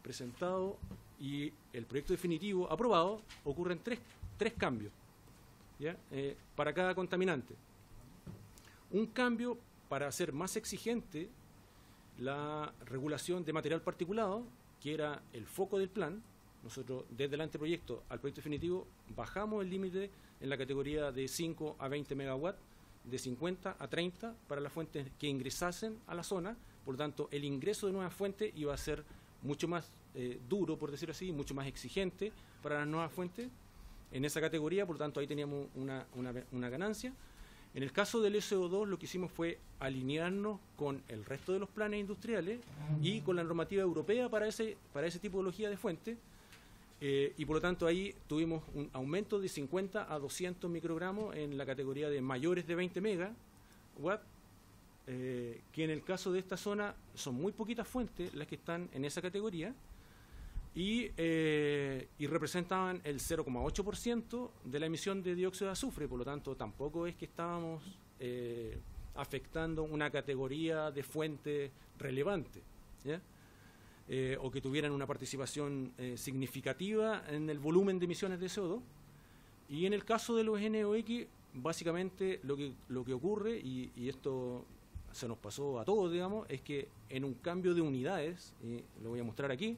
presentado y el proyecto definitivo aprobado ocurren tres cambios, ¿ya? Para cada contaminante. Un cambio para hacer más exigente la regulación de material particulado, que era el foco del plan. Nosotros desde el anteproyecto al proyecto definitivo bajamos el límite en la categoría de 5 a 20 megawatts, de 50 a 30 para las fuentes que ingresasen a la zona. Por lo tanto, el ingreso de nuevas fuentes iba a ser mucho más duro, por decirlo así, mucho más exigente para las nuevas fuentes en esa categoría. Por lo tanto, ahí teníamos una ganancia. En el caso del SO2, lo que hicimos fue alinearnos con el resto de los planes industriales y con la normativa europea para ese tipología de fuente, y por lo tanto ahí tuvimos un aumento de 50 a 200 microgramos en la categoría de mayores de 20 megawatts, que en el caso de esta zona son muy poquitas fuentes las que están en esa categoría, y representaban el 0,8% de la emisión de dióxido de azufre. Por lo tanto, tampoco es que estábamos afectando una categoría de fuente relevante, ¿ya? O que tuvieran una participación significativa en el volumen de emisiones de CO2. Y en el caso de los NOx, básicamente lo que ocurre, y esto se nos pasó a todos, digamos, es que en un cambio de unidades, y lo voy a mostrar aquí,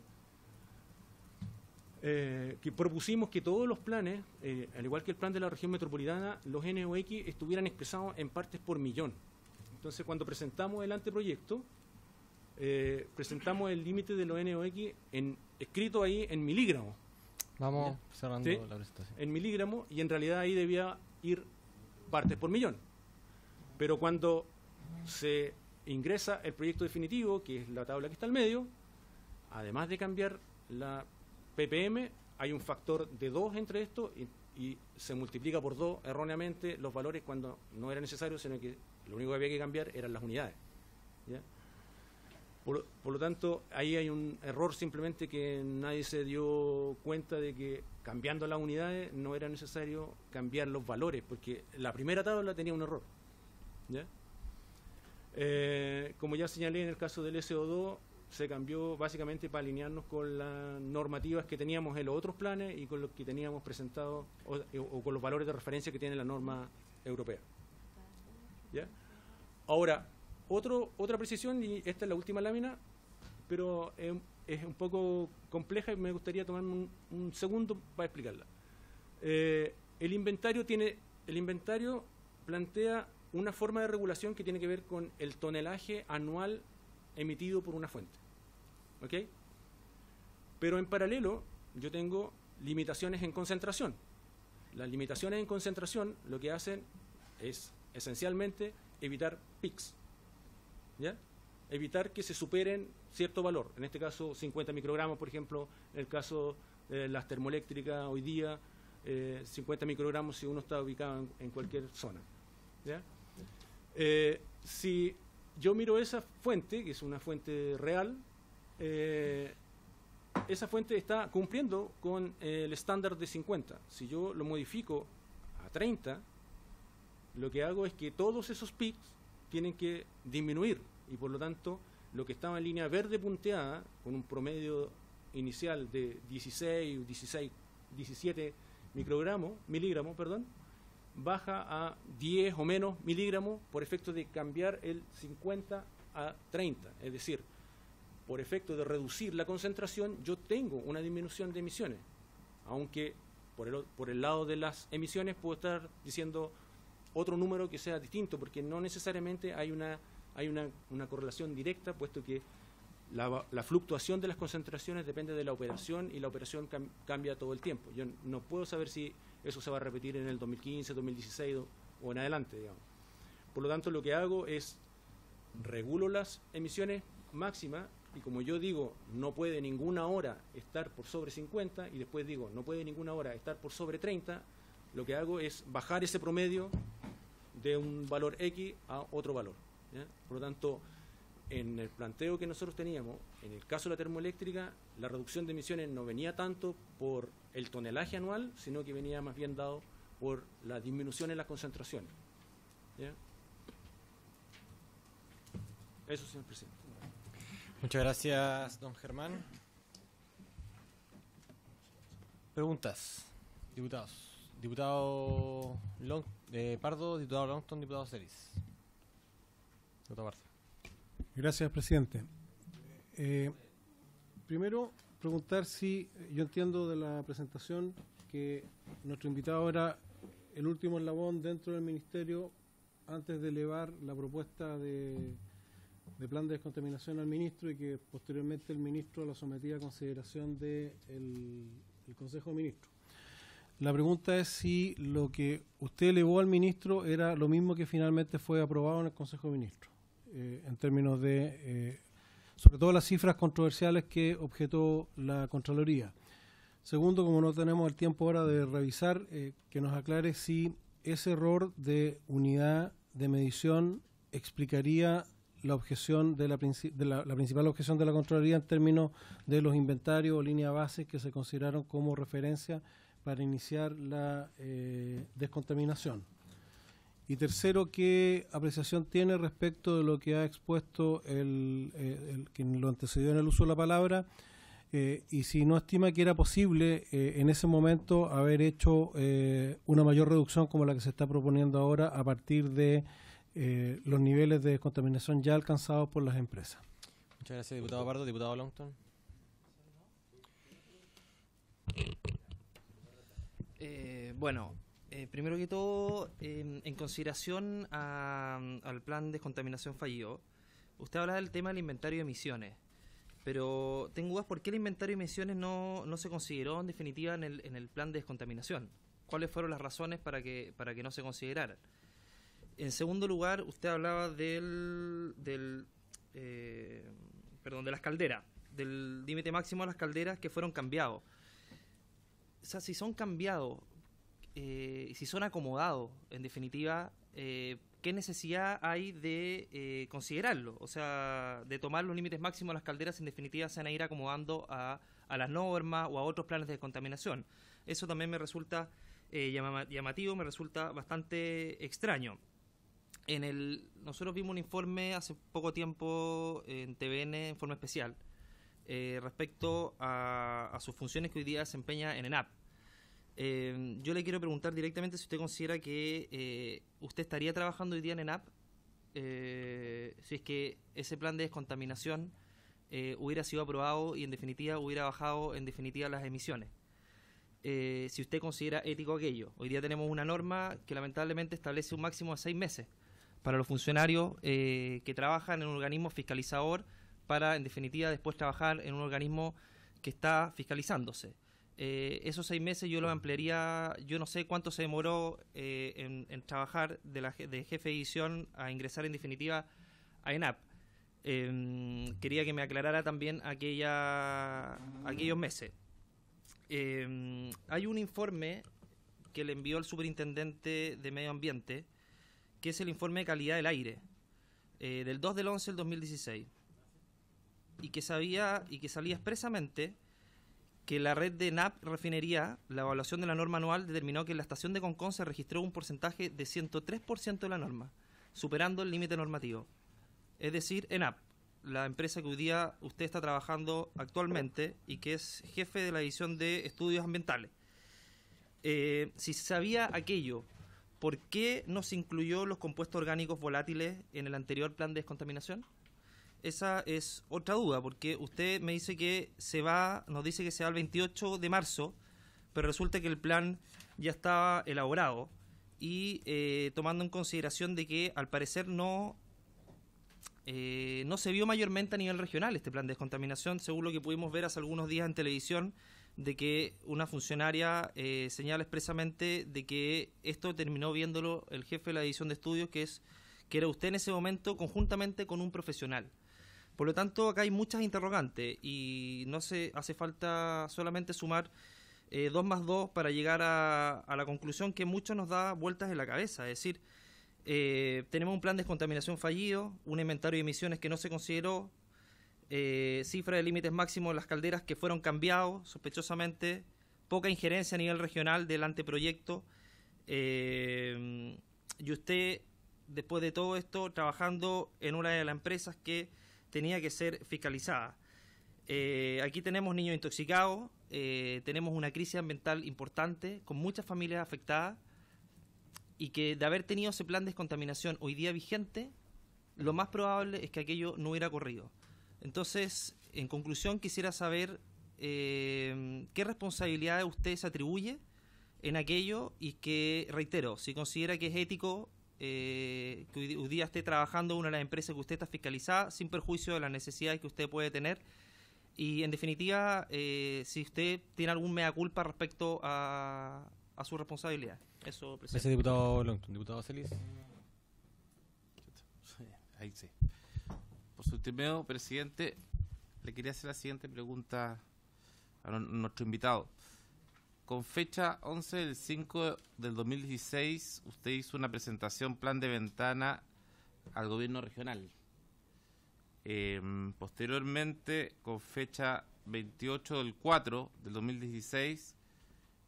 que propusimos que todos los planes, al igual que el plan de la región metropolitana, los NOx estuvieran expresados en partes por millón. Entonces, cuando presentamos el anteproyecto, presentamos el límite de los NOx escrito ahí en miligramos. Vamos cerrando ¿Sí? la presentación. En miligramos, y en realidad ahí debía ir partes por millón. Pero cuando se ingresa el proyecto definitivo, que es la tabla que está al medio, además de cambiar la ppm, hay un factor de 2 entre esto, y se multiplica por 2 erróneamente los valores cuando no era necesario, sino que lo único que había que cambiar eran las unidades, ¿ya? Por lo tanto, ahí hay un error, simplemente que nadie se dio cuenta de que cambiando las unidades no era necesario cambiar los valores, porque la primera tabla tenía un error, ¿ya? Como ya señalé, en el caso del SO2 se cambió básicamente para alinearnos con las normativas que teníamos en los otros planes y con los que teníamos presentados o con los valores de referencia que tiene la norma europea. ¿Ya? Ahora, otra precisión, y esta es la última lámina, pero es un poco compleja y me gustaría tomarme un segundo para explicarla. El inventario plantea una forma de regulación que tiene que ver con el tonelaje anual emitido por una fuente. ¿Ok? Pero en paralelo, yo tengo limitaciones en concentración. Las limitaciones en concentración lo que hacen es esencialmente evitar peaks. ¿Ya? Evitar que se superen cierto valor. En este caso, 50 microgramos, por ejemplo. En el caso de las termoeléctricas, hoy día, 50 microgramos si uno está ubicado en cualquier zona. ¿Ya? Si yo miro esa fuente, que es una fuente real, esa fuente está cumpliendo con el estándar de 50. Si yo lo modifico a 30, lo que hago es que todos esos peaks tienen que disminuir y por lo tanto lo que estaba en línea verde punteada con un promedio inicial de 17 miligramos, baja a 10 o menos miligramos por efecto de cambiar el 50 a 30, es decir, por efecto de reducir la concentración, yo tengo una disminución de emisiones, aunque por el lado de las emisiones puedo estar diciendo otro número que sea distinto, porque no necesariamente hay una correlación directa, puesto que la fluctuación de las concentraciones depende de la operación y la operación cambia todo el tiempo. Yo no puedo saber si eso se va a repetir en el 2015, 2016 o en adelante, digamos. Por lo tanto, lo que hago es regulo las emisiones máximas y como yo digo, no puede ninguna hora estar por sobre 50 y después digo, no puede ninguna hora estar por sobre 30, lo que hago es bajar ese promedio de un valor X a otro valor. ¿Ya? Por lo tanto, en el planteo que nosotros teníamos, en el caso de la termoeléctrica, la reducción de emisiones no venía tanto por el tonelaje anual, sino que venía más bien dado por la disminución en las concentraciones. ¿Ya? Eso, señor presidente. Muchas gracias, don Germán. Preguntas, diputados. Diputado Pardo, diputado Longton, diputado Celis. Diputado Pardo. Gracias, presidente. Primero, preguntar si yo entiendo de la presentación que nuestro invitado era el último eslabón dentro del ministerio antes de elevar la propuesta de plan de descontaminación al ministro y que posteriormente el ministro la sometía a consideración del Consejo de Ministros. La pregunta es si lo que usted elevó al ministro era lo mismo que finalmente fue aprobado en el Consejo de Ministros, en términos de, sobre todo las cifras controversiales que objetó la Contraloría. Segundo, como no tenemos el tiempo ahora de revisar, que nos aclare si ese error de unidad de medición explicaría la objeción de la principal objeción de la Contraloría en términos de los inventarios o líneas bases que se consideraron como referencia para iniciar la descontaminación. Y tercero, ¿qué apreciación tiene respecto de lo que ha expuesto quien lo antecedió en el uso de la palabra? Y si no estima que era posible en ese momento haber hecho una mayor reducción como la que se está proponiendo ahora a partir de los niveles de descontaminación ya alcanzados por las empresas. Muchas gracias, diputado Pardo. Diputado Longton. Primero que todo, en consideración al plan de descontaminación fallido, usted habla del tema del inventario de emisiones, pero tengo dudas por qué el inventario de emisiones no se consideró en definitiva en el plan de descontaminación. ¿Cuáles fueron las razones para que no se consideraran? En segundo lugar, usted hablaba de las calderas, del límite máximo de las calderas que fueron cambiados. O sea, si son cambiados, si son acomodados, en definitiva, ¿qué necesidad hay de considerarlo? O sea, de tomar los límites máximos de las calderas, en definitiva, se van a ir acomodando a las normas o a otros planes de descontaminación. Eso también me resulta llamativo, me resulta bastante extraño. nosotros vimos un informe hace poco tiempo en TVN, informe especial, respecto a sus funciones que hoy día desempeña en ENAP. Yo le quiero preguntar directamente si usted considera que usted estaría trabajando hoy día en ENAP, si es que ese plan de descontaminación hubiera sido aprobado y en definitiva hubiera bajado en definitiva las emisiones. Si usted considera ético aquello. Hoy día tenemos una norma que lamentablemente establece un máximo de 6 meses para los funcionarios que trabajan en un organismo fiscalizador para en definitiva después trabajar en un organismo que está fiscalizándose. Esos 6 meses yo los ampliaría, yo no sé cuánto se demoró en trabajar de jefe de división a ingresar en definitiva a ENAP. Quería que me aclarara también aquellos meses. Hay un informe que le envió el superintendente de Medio Ambiente, que es el informe de calidad del aire, del 2/11 del 2016, y que salía expresamente que la red de ENAP refinería, la evaluación de la norma anual determinó que en la estación de Concón se registró un porcentaje de 103% de la norma, superando el límite normativo. Es decir, ENAP, la empresa que hoy día usted está trabajando actualmente y que es jefe de la división de estudios ambientales. Si se sabía aquello, ¿por qué no se incluyó los compuestos orgánicos volátiles en el anterior plan de descontaminación? Esa es otra duda, porque usted me dice que nos dice que se va el 28 de marzo, pero resulta que el plan ya estaba elaborado y tomando en consideración de que al parecer no se vio mayormente a nivel regional este plan de descontaminación, según lo que pudimos ver hace algunos días en televisión, de que una funcionaria señala expresamente de que esto terminó viéndolo el jefe de la división de estudios, que era usted en ese momento, conjuntamente con un profesional. Por lo tanto, acá hay muchas interrogantes y no se hace falta solamente sumar 2 más 2 para llegar a la conclusión que mucho nos da vueltas en la cabeza. Es decir, tenemos un plan de descontaminación fallido, un inventario de emisiones que no se consideró, cifra de límites máximos en las calderas que fueron cambiados sospechosamente, poca injerencia a nivel regional del anteproyecto, y usted, después de todo esto, trabajando en una de las empresas que tenía que ser fiscalizada. Aquí tenemos niños intoxicados, tenemos una crisis ambiental importante, con muchas familias afectadas, y que de haber tenido ese plan de descontaminación hoy día vigente, lo más probable es que aquello no hubiera corrido. Entonces, en conclusión, quisiera saber qué responsabilidad usted se atribuye en aquello y que, reitero, si considera que es ético que hoy día esté trabajando en una de las empresas que usted está fiscalizada, sin perjuicio de las necesidades que usted puede tener. Y, en definitiva, si usted tiene algún mea culpa respecto a su responsabilidad. Eso, presidente. Ese diputado Longton. Diputado Celis. Ahí sí. Por su intermedio, presidente, le quería hacer la siguiente pregunta a nuestro invitado. Con fecha 11/5/2016, usted hizo una presentación plan de ventana al gobierno regional. Posteriormente, con fecha 28/4/2016,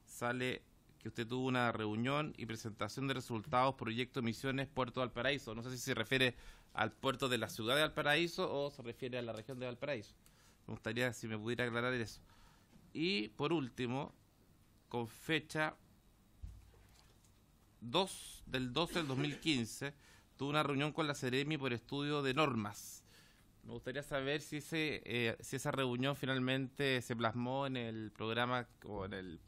sale que usted tuvo una reunión y presentación de resultados, proyecto Misiones, Puerto de Valparaíso. No sé si se refiere al puerto de la ciudad de Valparaíso o se refiere a la región de Valparaíso. Me gustaría si me pudiera aclarar eso. Y, por último, con fecha 2 del 12 del 2015, tuvo una reunión con la Seremi por estudio de normas. Me gustaría saber si esa reunión finalmente se plasmó en el programa o en el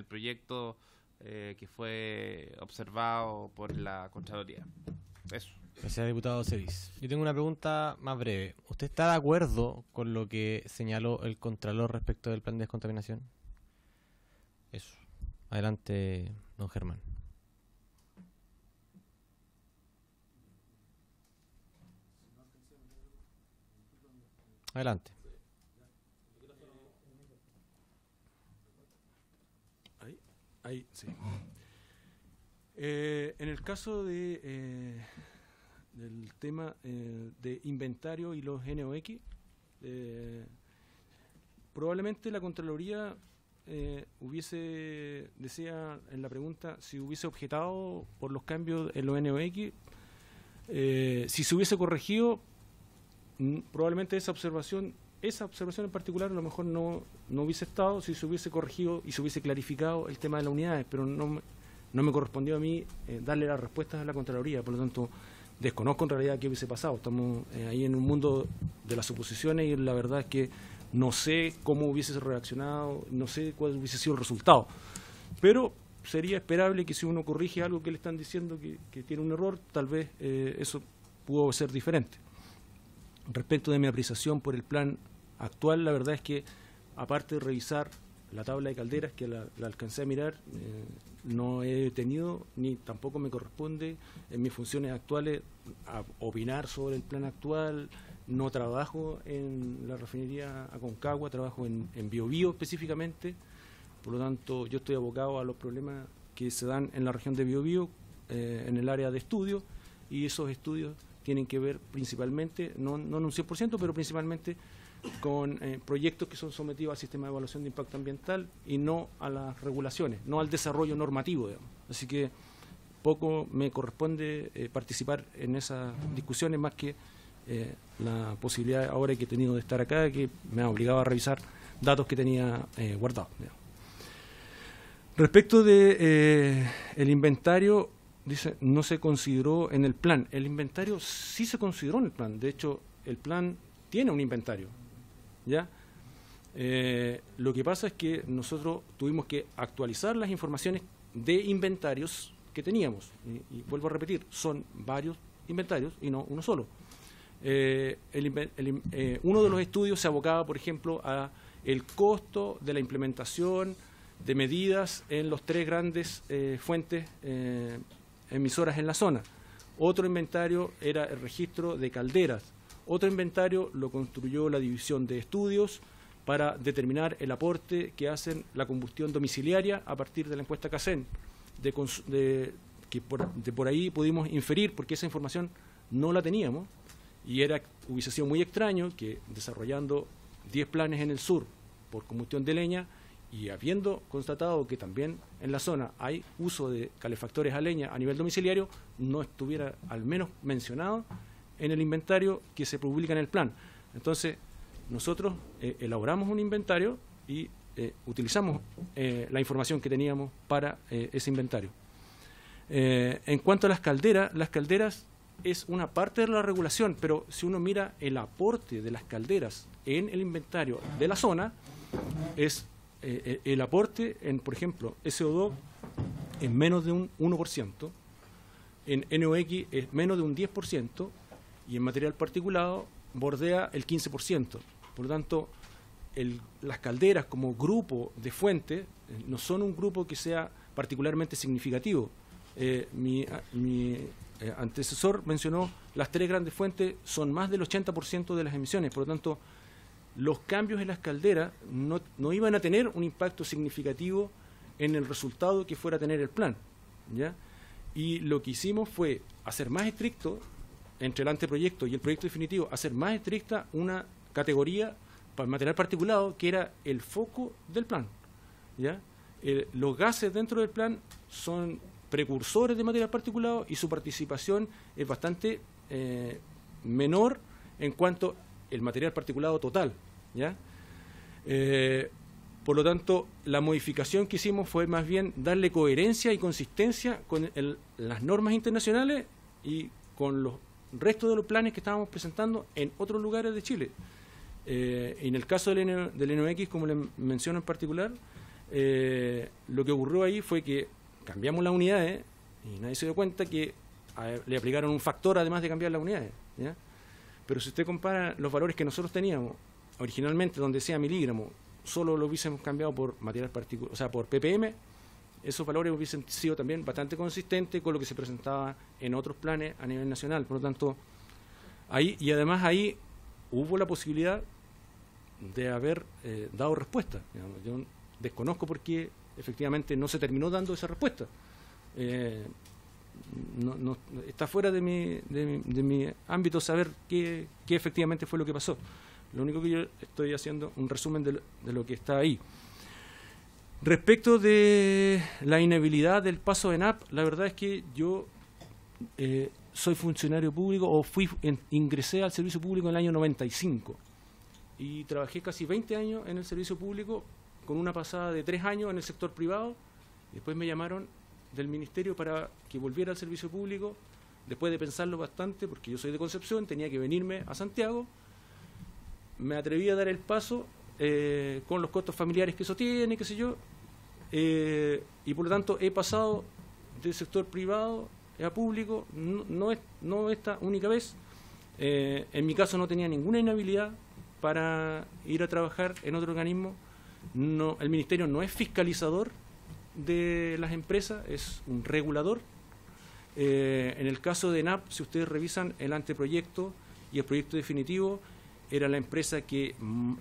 proyecto que fue observado por la Contraloría. Eso. Gracias, diputado Celis. Yo tengo una pregunta más breve. ¿Usted está de acuerdo con lo que señaló el Contralor respecto del plan de descontaminación? Eso. Adelante, don Germán. Adelante. Ahí, sí. En el caso del tema de inventario y los NOx, probablemente la Contraloría desea en la pregunta si hubiese objetado por los cambios en los NOx, Si se hubiese corregido, probablemente esa observación en particular a lo mejor no hubiese estado si se hubiese corregido y se hubiese clarificado el tema de las unidades, pero no me correspondió a mí darle las respuestas a la Contraloría, por lo tanto desconozco en realidad qué hubiese pasado. Estamos ahí en un mundo de las suposiciones y la verdad es que no sé cómo hubiese reaccionado, no sé cuál hubiese sido el resultado, pero sería esperable que si uno corrige algo que le están diciendo que tiene un error, tal vez eso pudo ser diferente. Respecto de mi apreciación por el plan actual, la verdad es que, aparte de revisar la tabla de calderas, que la alcancé a mirar, no he tenido, ni tampoco me corresponde en mis funciones actuales a opinar sobre el plan actual. No trabajo en la refinería Aconcagua, trabajo en Biobío específicamente, por lo tanto yo estoy abocado a los problemas que se dan en la región de Biobío, en el área de estudio, y esos estudios tienen que ver principalmente, no en un 100%, pero principalmente con proyectos que son sometidos al sistema de evaluación de impacto ambiental y no a las regulaciones, no al desarrollo normativo, digamos. Así que poco me corresponde participar en esas discusiones, más que la posibilidad ahora que he tenido de estar acá, que me ha obligado a revisar datos que tenía guardados, digamos. Respecto de el inventario, dice, no se consideró en el plan. El inventario sí se consideró en el plan. De hecho, el plan tiene un inventario, ¿ya? Lo que pasa es que nosotros tuvimos que actualizar las informaciones de inventarios que teníamos. Y vuelvo a repetir, son varios inventarios y no uno solo. Uno de los estudios se abocaba, por ejemplo, a el costo de la implementación de medidas en los 3 grandes fuentes emisoras en la zona. Otro inventario era el registro de calderas. Otro inventario lo construyó la División de Estudios para determinar el aporte que hacen la combustión domiciliaria a partir de la encuesta CACEN, que por ahí pudimos inferir, porque esa información no la teníamos, y hubiese sido muy extraño que desarrollando 10 planes en el sur por combustión de leña, y habiendo constatado que también en la zona hay uso de calefactores a leña a nivel domiciliario, no estuviera al menos mencionado en el inventario que se publica en el plan. Entonces, nosotros elaboramos un inventario y utilizamos la información que teníamos para ese inventario. En cuanto a las calderas es una parte de la regulación, pero si uno mira el aporte de las calderas en el inventario de la zona, es el aporte en, por ejemplo, SO2 es menos de un 1%, en NOx es menos de un 10%, y en material particulado bordea el 15%. Por lo tanto, las calderas como grupo de fuentes no son un grupo que sea particularmente significativo. Mi antecesor mencionó las 3 grandes fuentes son más del 80% de las emisiones, por lo tanto los cambios en las calderas no iban a tener un impacto significativo en el resultado que fuera a tener el plan, ¿ya? Y lo que hicimos fue hacer más estricto, entre el anteproyecto y el proyecto definitivo, hacer más estricta una categoría para material particulado que era el foco del plan, ¿ya? Los gases dentro del plan son precursores de material particulado y su participación es bastante menor en cuanto el material particulado total, ¿ya? Por lo tanto, la modificación que hicimos fue más bien darle coherencia y consistencia con las normas internacionales y con los restos de los planes que estábamos presentando en otros lugares de Chile. En el caso del NOx, como le menciono en particular, lo que ocurrió ahí fue que cambiamos las unidades y nadie se dio cuenta que le aplicaron un factor además de cambiar las unidades, ¿ya? Pero si usted compara los valores que nosotros teníamos originalmente, donde sea miligramo, solo lo hubiésemos cambiado por material particular, o sea, por ppm, esos valores hubiesen sido también bastante consistentes con lo que se presentaba en otros planes a nivel nacional. Por lo tanto, y además ahí hubo la posibilidad de haber dado respuesta. Yo desconozco por qué efectivamente no se terminó dando esa respuesta. No, está fuera de mi ámbito saber qué efectivamente fue lo que pasó. Lo único que yo estoy haciendo un resumen de lo que está ahí. Respecto de la inhabilidad del paso de ENAP, la verdad es que yo soy funcionario público o ingresé al servicio público en el año 95 y trabajé casi 20 años en el servicio público con una pasada de 3 años en el sector privado. Después me llamaron del ministerio para que volviera al servicio público, después de pensarlo bastante, porque yo soy de Concepción, tenía que venirme a Santiago. Me atreví a dar el paso con los costos familiares que eso tiene, qué sé yo, y por lo tanto he pasado del sector privado a público, no esta única vez. En mi caso no tenía ninguna inhabilidad para ir a trabajar en otro organismo. No, el ministerio no es fiscalizador de las empresas, es un regulador. En el caso de ENAP, si ustedes revisan el anteproyecto y el proyecto definitivo, era la empresa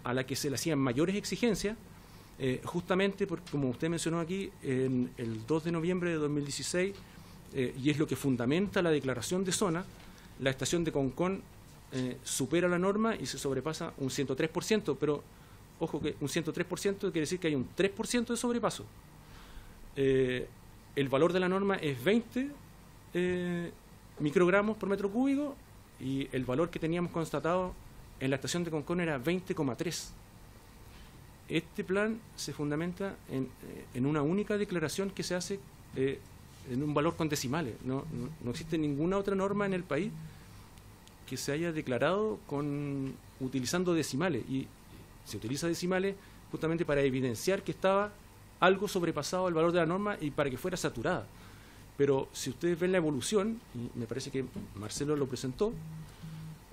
a la que se le hacían mayores exigencias, justamente porque, como usted mencionó aquí, en el 2 de noviembre de 2016, y es lo que fundamenta la declaración de zona, la estación de Concón supera la norma y se sobrepasa un 103%, pero ojo que un 103% quiere decir que hay un 3% de sobrepaso. El valor de la norma es 20 microgramos por metro cúbico y el valor que teníamos constatado en la estación de Concón era 20,3. Este plan se fundamenta en una única declaración que se hace en un valor con decimales. No existe ninguna otra norma en el país que se haya declarado utilizando decimales. Y se utiliza decimales justamente para evidenciar que estaba algo sobrepasado el valor de la norma y para que fuera saturada. Pero si ustedes ven la evolución, y me parece que Marcelo lo presentó,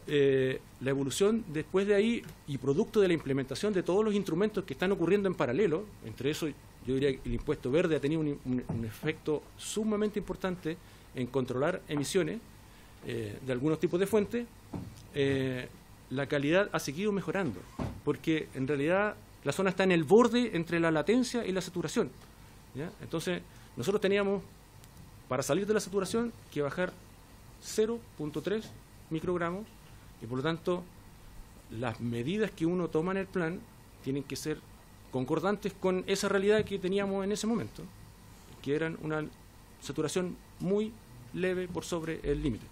la evolución después de ahí y producto de la implementación de todos los instrumentos que están ocurriendo en paralelo, entre eso yo diría que el impuesto verde ha tenido un efecto sumamente importante en controlar emisiones de algunos tipos de fuentes, la calidad ha seguido mejorando, porque en realidad la zona está en el borde entre la latencia y la saturación, ¿ya? Entonces nosotros teníamos, para salir de la saturación, que bajar 0,3 microgramos, y por lo tanto las medidas que uno toma en el plan tienen que ser concordantes con esa realidad que teníamos en ese momento, que eran una saturación muy leve por sobre el límite.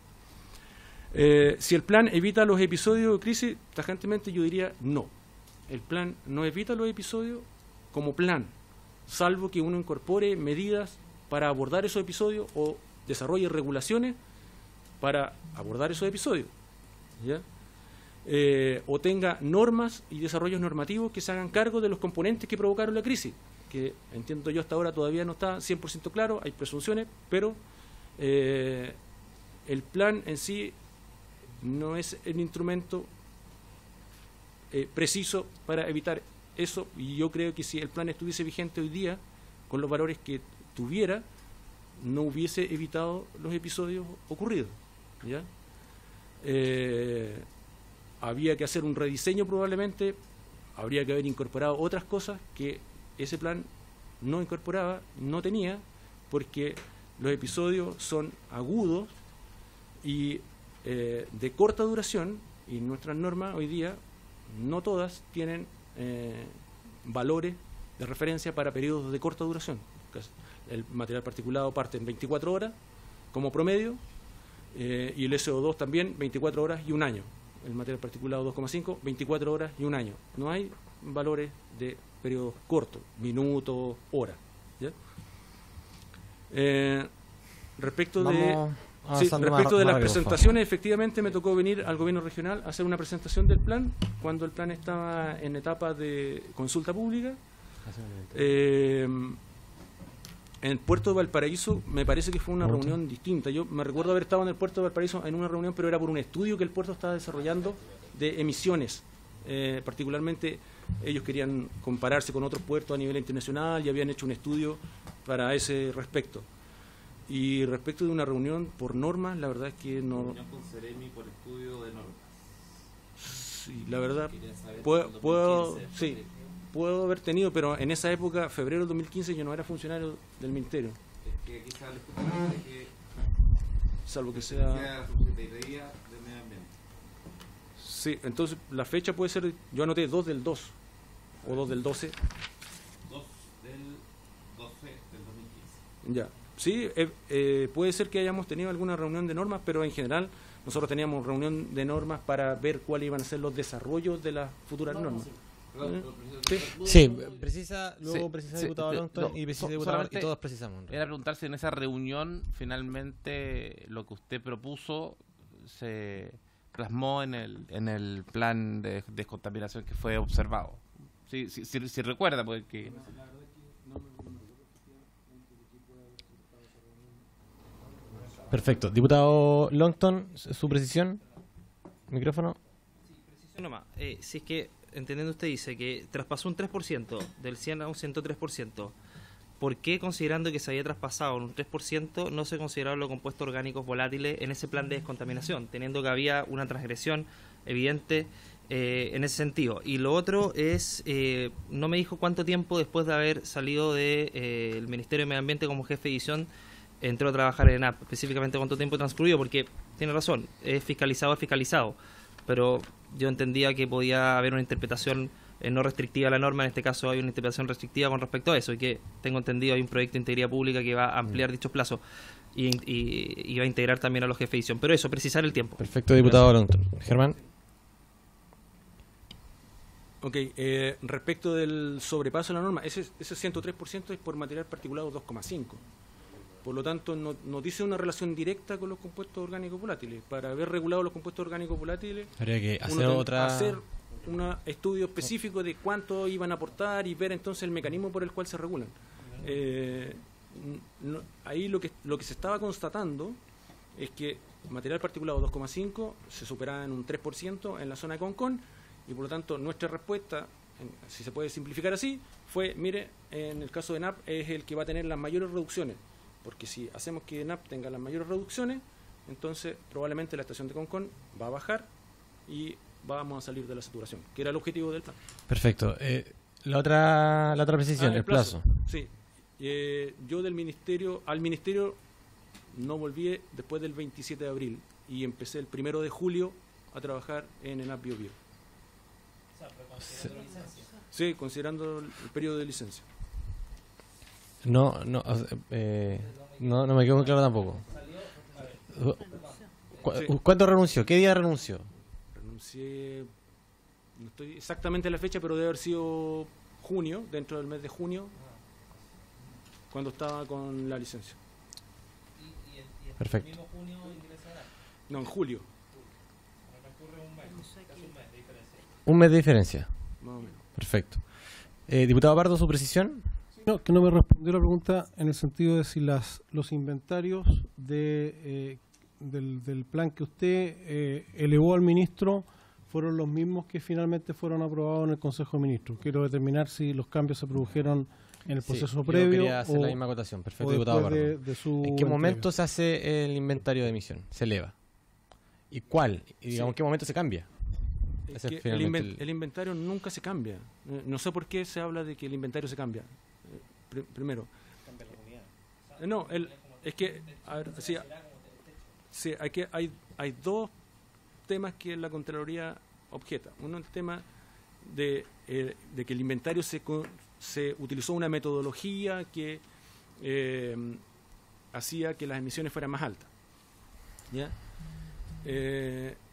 Si el plan evita los episodios de crisis, tajantemente yo diría no. El plan no evita los episodios como plan, salvo que uno incorpore medidas para abordar esos episodios o desarrolle regulaciones para abordar esos episodios, ¿ya? O tenga normas y desarrollos normativos que se hagan cargo de los componentes que provocaron la crisis, que entiendo yo hasta ahora todavía no está 100% claro, hay presunciones, pero el plan en sí no es el instrumento preciso para evitar eso, y yo creo que si el plan estuviese vigente hoy día, con los valores que tuviera, no hubiese evitado los episodios ocurridos, ¿ya? Había que hacer un rediseño probablemente, habría que haber incorporado otras cosas que ese plan no incorporaba, no tenía, porque los episodios son agudos y de corta duración, y nuestras normas hoy día no todas tienen valores de referencia para periodos de corta duración. El material particulado parte en 24 horas como promedio, y el SO2 también 24 horas y un año. El material particulado 2,5, 24 horas y un año. No hay valores de periodos cortos, minutos, horas, ¿ya? Respecto de las presentaciones, efectivamente me tocó venir al gobierno regional a hacer una presentación del plan cuando el plan estaba en etapa de consulta pública. En el puerto de Valparaíso me parece que fue una reunión distinta. Yo me recuerdo haber estado en el puerto de Valparaíso en una reunión, pero era por un estudio que el puerto estaba desarrollando de emisiones. Particularmente ellos querían compararse con otros puertos a nivel internacional y habían hecho un estudio para ese respecto. Y respecto de una reunión por normas, la verdad es que no... Reunión con Ceremi por estudio de normas. Sí, la verdad, puedo haber tenido, pero en esa época, febrero del 2015, yo no era funcionario del ministerio. Es que aquí sale justamente que... Salvo que sea... la Secretaría de Medio Ambiente. Sí, entonces la fecha puede ser, yo anoté 2 del 2, o 2 del 12. 2 del 12 del 2015. Ya. Sí, puede ser que hayamos tenido alguna reunión de normas, pero en general nosotros teníamos reunión de normas para ver cuáles iban a ser los desarrollos de las futuras normas. Sí, precisa, luego Sí, precisa sí, diputado Longton y precisa diputado y solamente todos precisamos. Era preguntar si en esa reunión finalmente lo que usted propuso se plasmó en el plan de descontaminación que fue observado. Si recuerda, porque... Perfecto. Diputado Longton, su precisión. Micrófono. Nomás, si es que, entendiendo usted dice que traspasó un 3%, del 100 a un 103%, ¿por qué, considerando que se había traspasado un 3%, no se consideraron los compuestos orgánicos volátiles en ese plan de descontaminación, teniendo que había una transgresión evidente en ese sentido? Y lo otro es, no me dijo cuánto tiempo después de haber salido del Ministerio de Medio Ambiente como jefe de edición entró a trabajar en ENAP, específicamente cuánto tiempo transcurrió, porque tiene razón, es fiscalizado, pero yo entendía que podía haber una interpretación no restrictiva a la norma. En este caso hay una interpretación restrictiva con respecto a eso, y que tengo entendido hay un proyecto de integridad pública que va a ampliar dichos plazos y va a integrar también a los jefes de edición. Pero eso, precisar el tiempo. Perfecto, diputado Longton. Germán. Ok, respecto del sobrepaso de la norma, ese 103% es por material particulado 2,5. Por lo tanto, no dice una relación directa con los compuestos orgánicos volátiles. Para haber regulado los compuestos orgánicos volátiles, habría que hacer un estudio específico de cuánto iban a aportar y ver entonces el mecanismo por el cual se regulan. Ahí lo que se estaba constatando es que material particulado 2,5 se superaba en un 3% en la zona de Concón, y por lo tanto nuestra respuesta, si se puede simplificar así, fue, mire, en el caso de ENAP es el que va a tener las mayores reducciones, porque si hacemos que ENAP tenga las mayores reducciones, entonces probablemente la estación de Concón va a bajar y vamos a salir de la saturación, que era el objetivo del plan. Perfecto. La otra precisión, el plazo. Sí. Yo al ministerio no volví después del 27 de abril y empecé el 1 de julio a trabajar en ENAP Bio Bio. Sí, considerando el periodo de licencia. No me quedó muy claro tampoco. ¿Cuándo renunció? ¿Qué día renunció? Renuncié, no estoy exactamente la fecha, pero debe haber sido junio, dentro del mes de junio, cuando estaba con la licencia. Perfecto. No, en julio. Un mes de diferencia. Más o menos. Perfecto. Diputado Pardo, ¿su precisión? No, que no me respondió la pregunta en el sentido de si los inventarios del plan que usted elevó al ministro fueron los mismos que finalmente fueron aprobados en el Consejo de Ministros. Quiero determinar si los cambios se produjeron en el proceso previo. Yo quería hacer la misma acotación. Perfecto, diputado Pardo. ¿En qué momento se hace el inventario de emisión? ¿Se eleva? ¿Y cuál? Y digamos, ¿en qué momento se cambia? El inventario nunca se cambia. No sé por qué se habla de que el inventario se cambia. Primero. No, es que, a ver, sí, hay dos temas que la Contraloría objeta. Uno, el tema de que el inventario se utilizó una metodología que hacía que las emisiones fueran más altas. ¿Ya?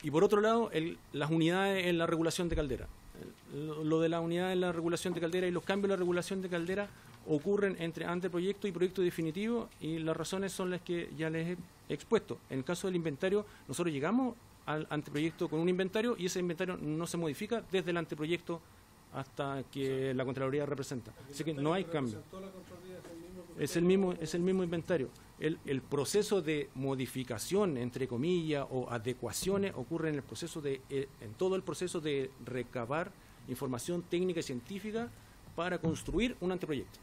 Y por otro lado, las unidades en la regulación de caldera. Lo de las unidades en la regulación de caldera y los cambios en la regulación de caldera ocurren entre anteproyecto y proyecto definitivo, y las razones son las que ya les he expuesto. En el caso del inventario, nosotros llegamos al anteproyecto con un inventario y ese inventario no se modifica desde el anteproyecto hasta que la Contraloría representa. Así que no hay cambio. Es el mismo inventario. El proceso de modificación, entre comillas, o adecuaciones ocurre en todo el proceso de recabar información técnica y científica para construir un anteproyecto.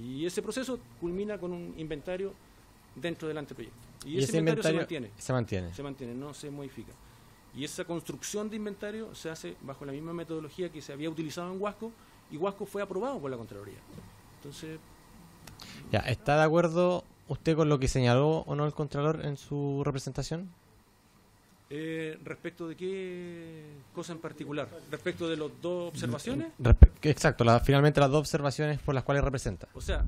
Y ese proceso culmina con un inventario dentro del anteproyecto. Y ese inventario se mantiene, no se modifica. Y esa construcción de inventario se hace bajo la misma metodología que se había utilizado en Huasco, y Huasco fue aprobado por la Contraloría. Entonces... Ya, ¿está de acuerdo usted con lo que señaló o no el Contralor en su representación? ¿Respecto de qué cosa en particular? ¿Respecto de las dos observaciones? Exacto, finalmente las dos observaciones por las cuales representa. O sea,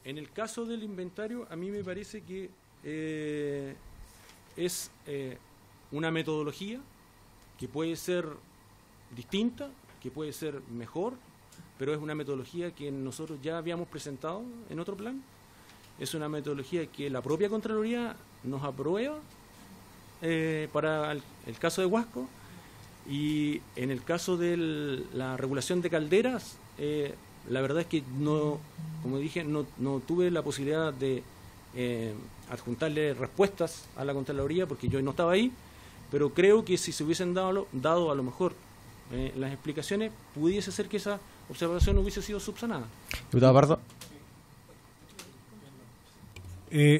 En el caso del inventario, a mí me parece que es una metodología que puede ser distinta, que puede ser mejor, pero es una metodología que nosotros ya habíamos presentado en otro plan. Es una metodología que la propia Contraloría nos aprueba para el caso de Huasco, y en el caso de la regulación de calderas, la verdad es que no, como dije, no tuve la posibilidad de adjuntarle respuestas a la Contraloría porque yo no estaba ahí, pero creo que si se hubiesen dado a lo mejor las explicaciones, pudiese ser que esa observación hubiese sido subsanada. Diputado Pardo.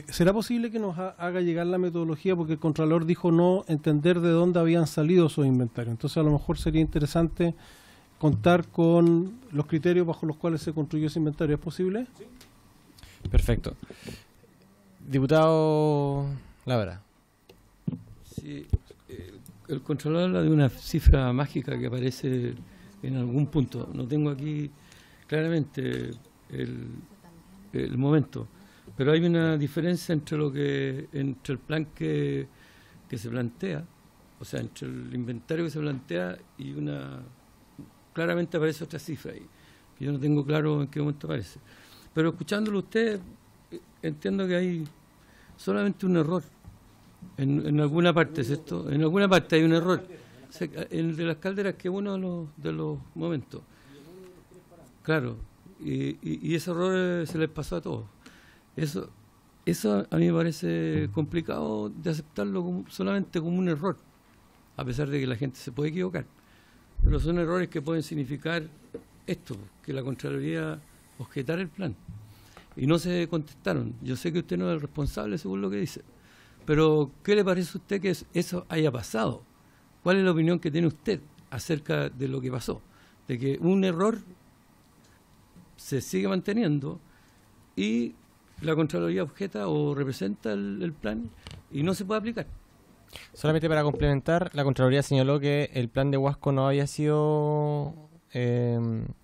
¿Será posible que nos haga llegar la metodología? Porque el Contralor dijo no entender de dónde habían salido esos inventarios. Entonces a lo mejor sería interesante contar con los criterios bajo los cuales se construyó ese inventario. ¿Es posible? Sí. Perfecto. Diputado Labra. Sí, el Contralor habla de una cifra mágica que aparece en algún punto. No tengo aquí claramente el momento. Pero hay una diferencia entre el plan que se plantea, o sea, entre el inventario que se plantea y claramente aparece otra cifra ahí, que yo no tengo claro en qué momento aparece. Pero escuchándolo usted, entiendo que hay solamente un error en alguna parte, ¿cierto? En alguna parte hay un error. El de las calderas, que es uno de los momentos. Claro, y ese error se les pasó a todos. Eso a mí me parece complicado de aceptarlo solamente como un error, a pesar de que la gente se puede equivocar. Pero son errores que pueden significar esto, que la Contraloría objetara el plan. Y no se contestaron. Yo sé que usted no es el responsable según lo que dice, pero ¿qué le parece a usted que eso haya pasado? ¿Cuál es la opinión que tiene usted acerca de lo que pasó? De que un error se sigue manteniendo y la Contraloría objeta o representa el plan y no se puede aplicar. Solamente para complementar, la Contraloría señaló que el plan de Huasco no había sido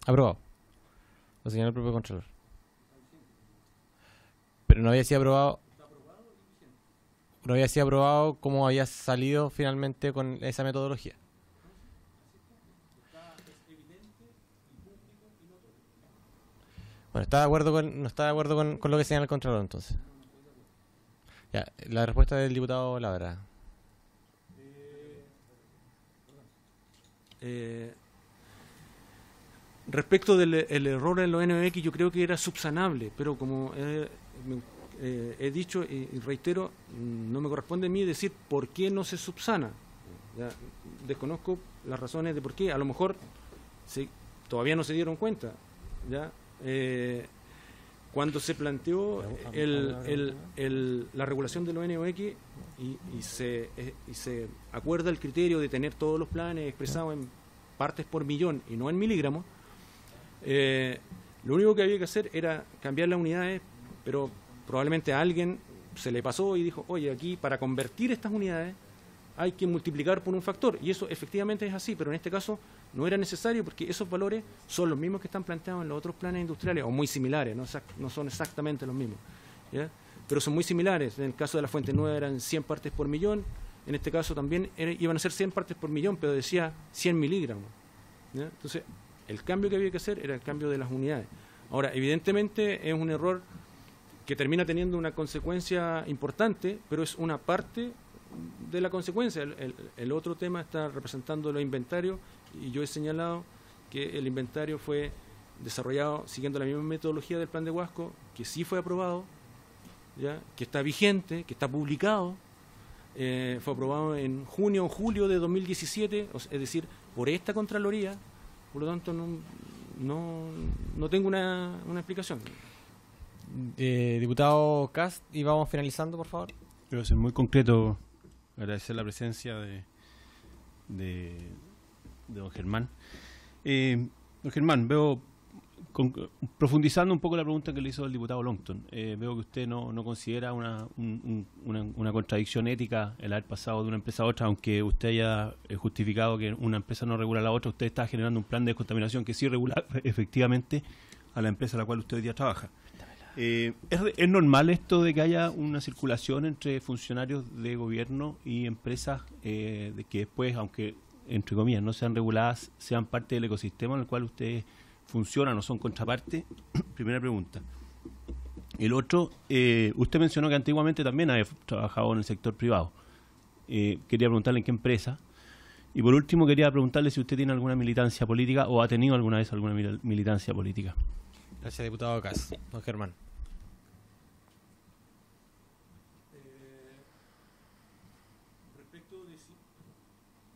aprobado. Lo señaló el propio Contralor. Pero no había sido aprobado. No había sido aprobado como había salido finalmente con esa metodología. Bueno, no está de acuerdo con lo que señala el Contralor, entonces. Ya, la respuesta del diputado Labra. Respecto del error en los NOx, yo creo que era subsanable, pero como he dicho y reitero, no me corresponde a mí decir por qué no se subsana. Ya, desconozco las razones de por qué. A lo mejor todavía no se dieron cuenta. ¿Ya? Cuando se planteó la regulación de los NOx y se acuerda el criterio de tener todos los planes expresados en partes por millón y no en miligramos, lo único que había que hacer era cambiar las unidades, pero probablemente a alguien se le pasó y dijo, oye, aquí para convertir estas unidades hay que multiplicar por un factor, y eso efectivamente es así, pero en este caso no era necesario porque esos valores son los mismos que están planteados en los otros planes industriales, o muy similares, no son exactamente los mismos, ¿ya? Pero son muy similares. En el caso de la Fuente Nueva eran 100 partes por millón, en este caso también iban a ser 100 partes por millón, pero decía 100 miligramos, ¿ya? Entonces, el cambio que había que hacer era el cambio de las unidades. Ahora, evidentemente es un error que termina teniendo una consecuencia importante, pero es una parte de la consecuencia. El otro tema está representando los inventarios, y yo he señalado que el inventario fue desarrollado siguiendo la misma metodología del plan de Huasco, que sí fue aprobado, ¿ya? Que está vigente, que está publicado, fue aprobado en junio o julio de 2017, es decir, por esta Contraloría. Por lo tanto no tengo una explicación. Diputado Cast, y vamos finalizando, por favor. Quiero ser muy concreto, agradecer la presencia de don Germán. Don Germán, veo, profundizando un poco la pregunta que le hizo el diputado Longton, veo que usted no considera una contradicción ética el haber pasado de una empresa a otra, aunque usted haya justificado que una empresa no regula a la otra. Usted está generando un plan de descontaminación que sí regula efectivamente a la empresa a la cual usted hoy día trabaja. ¿Es normal esto de que haya una circulación entre funcionarios de gobierno y empresas de que después, aunque entre comillas no sean reguladas, sean parte del ecosistema en el cual ustedes funcionan o son contraparte? Primera pregunta. El otro, usted mencionó que antiguamente también había trabajado en el sector privado. Quería preguntarle en qué empresa. Y por último quería preguntarle si usted tiene alguna militancia política o ha tenido alguna vez alguna militancia política. Gracias, diputado Cas. Don Germán.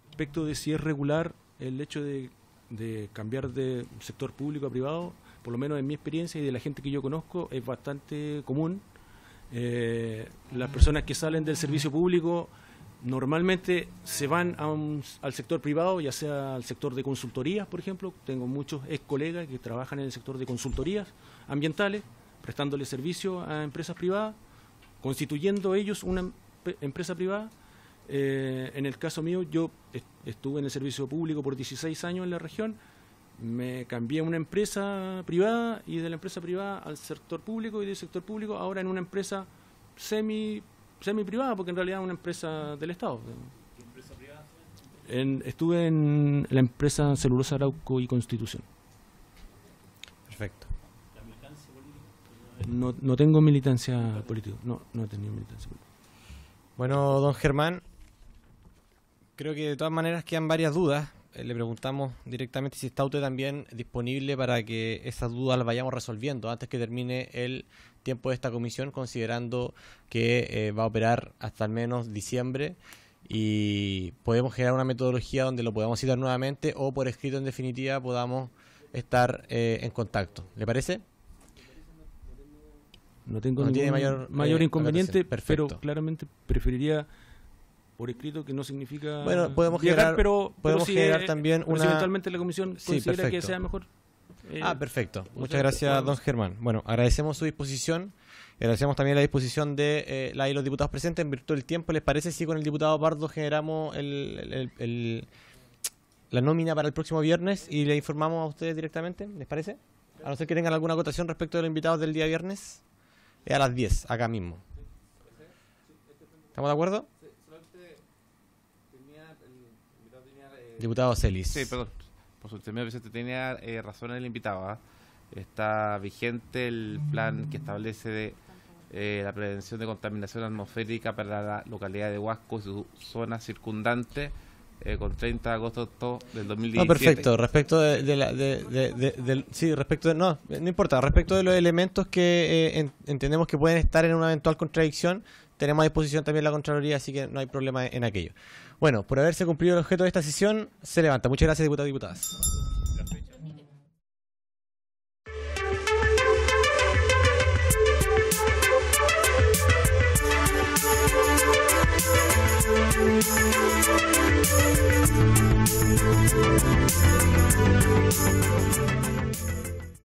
Respecto de si es regular el hecho de cambiar de sector público a privado, por lo menos en mi experiencia y de la gente que yo conozco, es bastante común. Las personas que salen del servicio público normalmente se van al sector privado, ya sea al sector de consultorías, por ejemplo. Tengo muchos ex colegas que trabajan en el sector de consultorías ambientales, prestándole servicio a empresas privadas, constituyendo ellos una empresa privada. En el caso mío, yo estuve en el servicio público por 16 años en la región, me cambié a una empresa privada y de la empresa privada al sector público y del sector público ahora en una empresa semi privada, porque en realidad es una empresa del Estado. ¿Qué empresa privada? Estuve en la empresa Celulosa Arauco y Constitución. Perfecto. ¿La militancia política? No tengo militancia política, no he tenido militancia política. Bueno, don Germán, creo que de todas maneras quedan varias dudas. Le preguntamos directamente si está usted también disponible para que esas dudas las vayamos resolviendo antes que termine el tiempo de esta comisión, considerando que va a operar hasta al menos diciembre y podemos generar una metodología donde lo podamos citar nuevamente o por escrito en definitiva podamos estar en contacto. ¿Le parece? No tengo ningún mayor inconveniente, pero claramente preferiría por escrito, que no significa bueno, podemos viajar, generar también una... eventualmente la comisión considera que sea mejor. Perfecto. Muchas gracias, don Germán. Bueno, agradecemos su disposición. Agradecemos también la disposición de la y los diputados presentes en virtud del tiempo. ¿Les parece si con el diputado Pardo generamos la nómina para el próximo viernes y le informamos a ustedes directamente? ¿Les parece? A no ser que tengan alguna acotación respecto de los invitados del día viernes. Es a las 10, acá mismo. ¿Estamos de acuerdo? Diputado Celis. Sí, perdón. Por su intermedio, presidente, tenía razón el invitado. Está vigente el plan que establece la prevención de contaminación atmosférica para la localidad de Huasco y su zona circundante con 30 de agosto del 2017. No, perfecto. Respecto no importa. Respecto de los elementos que entendemos que pueden estar en una eventual contradicción, tenemos a disposición también la Contraloría, así que no hay problema en aquello. Bueno, por haberse cumplido el objeto de esta sesión, se levanta. Muchas gracias, diputados y diputadas. Gracias.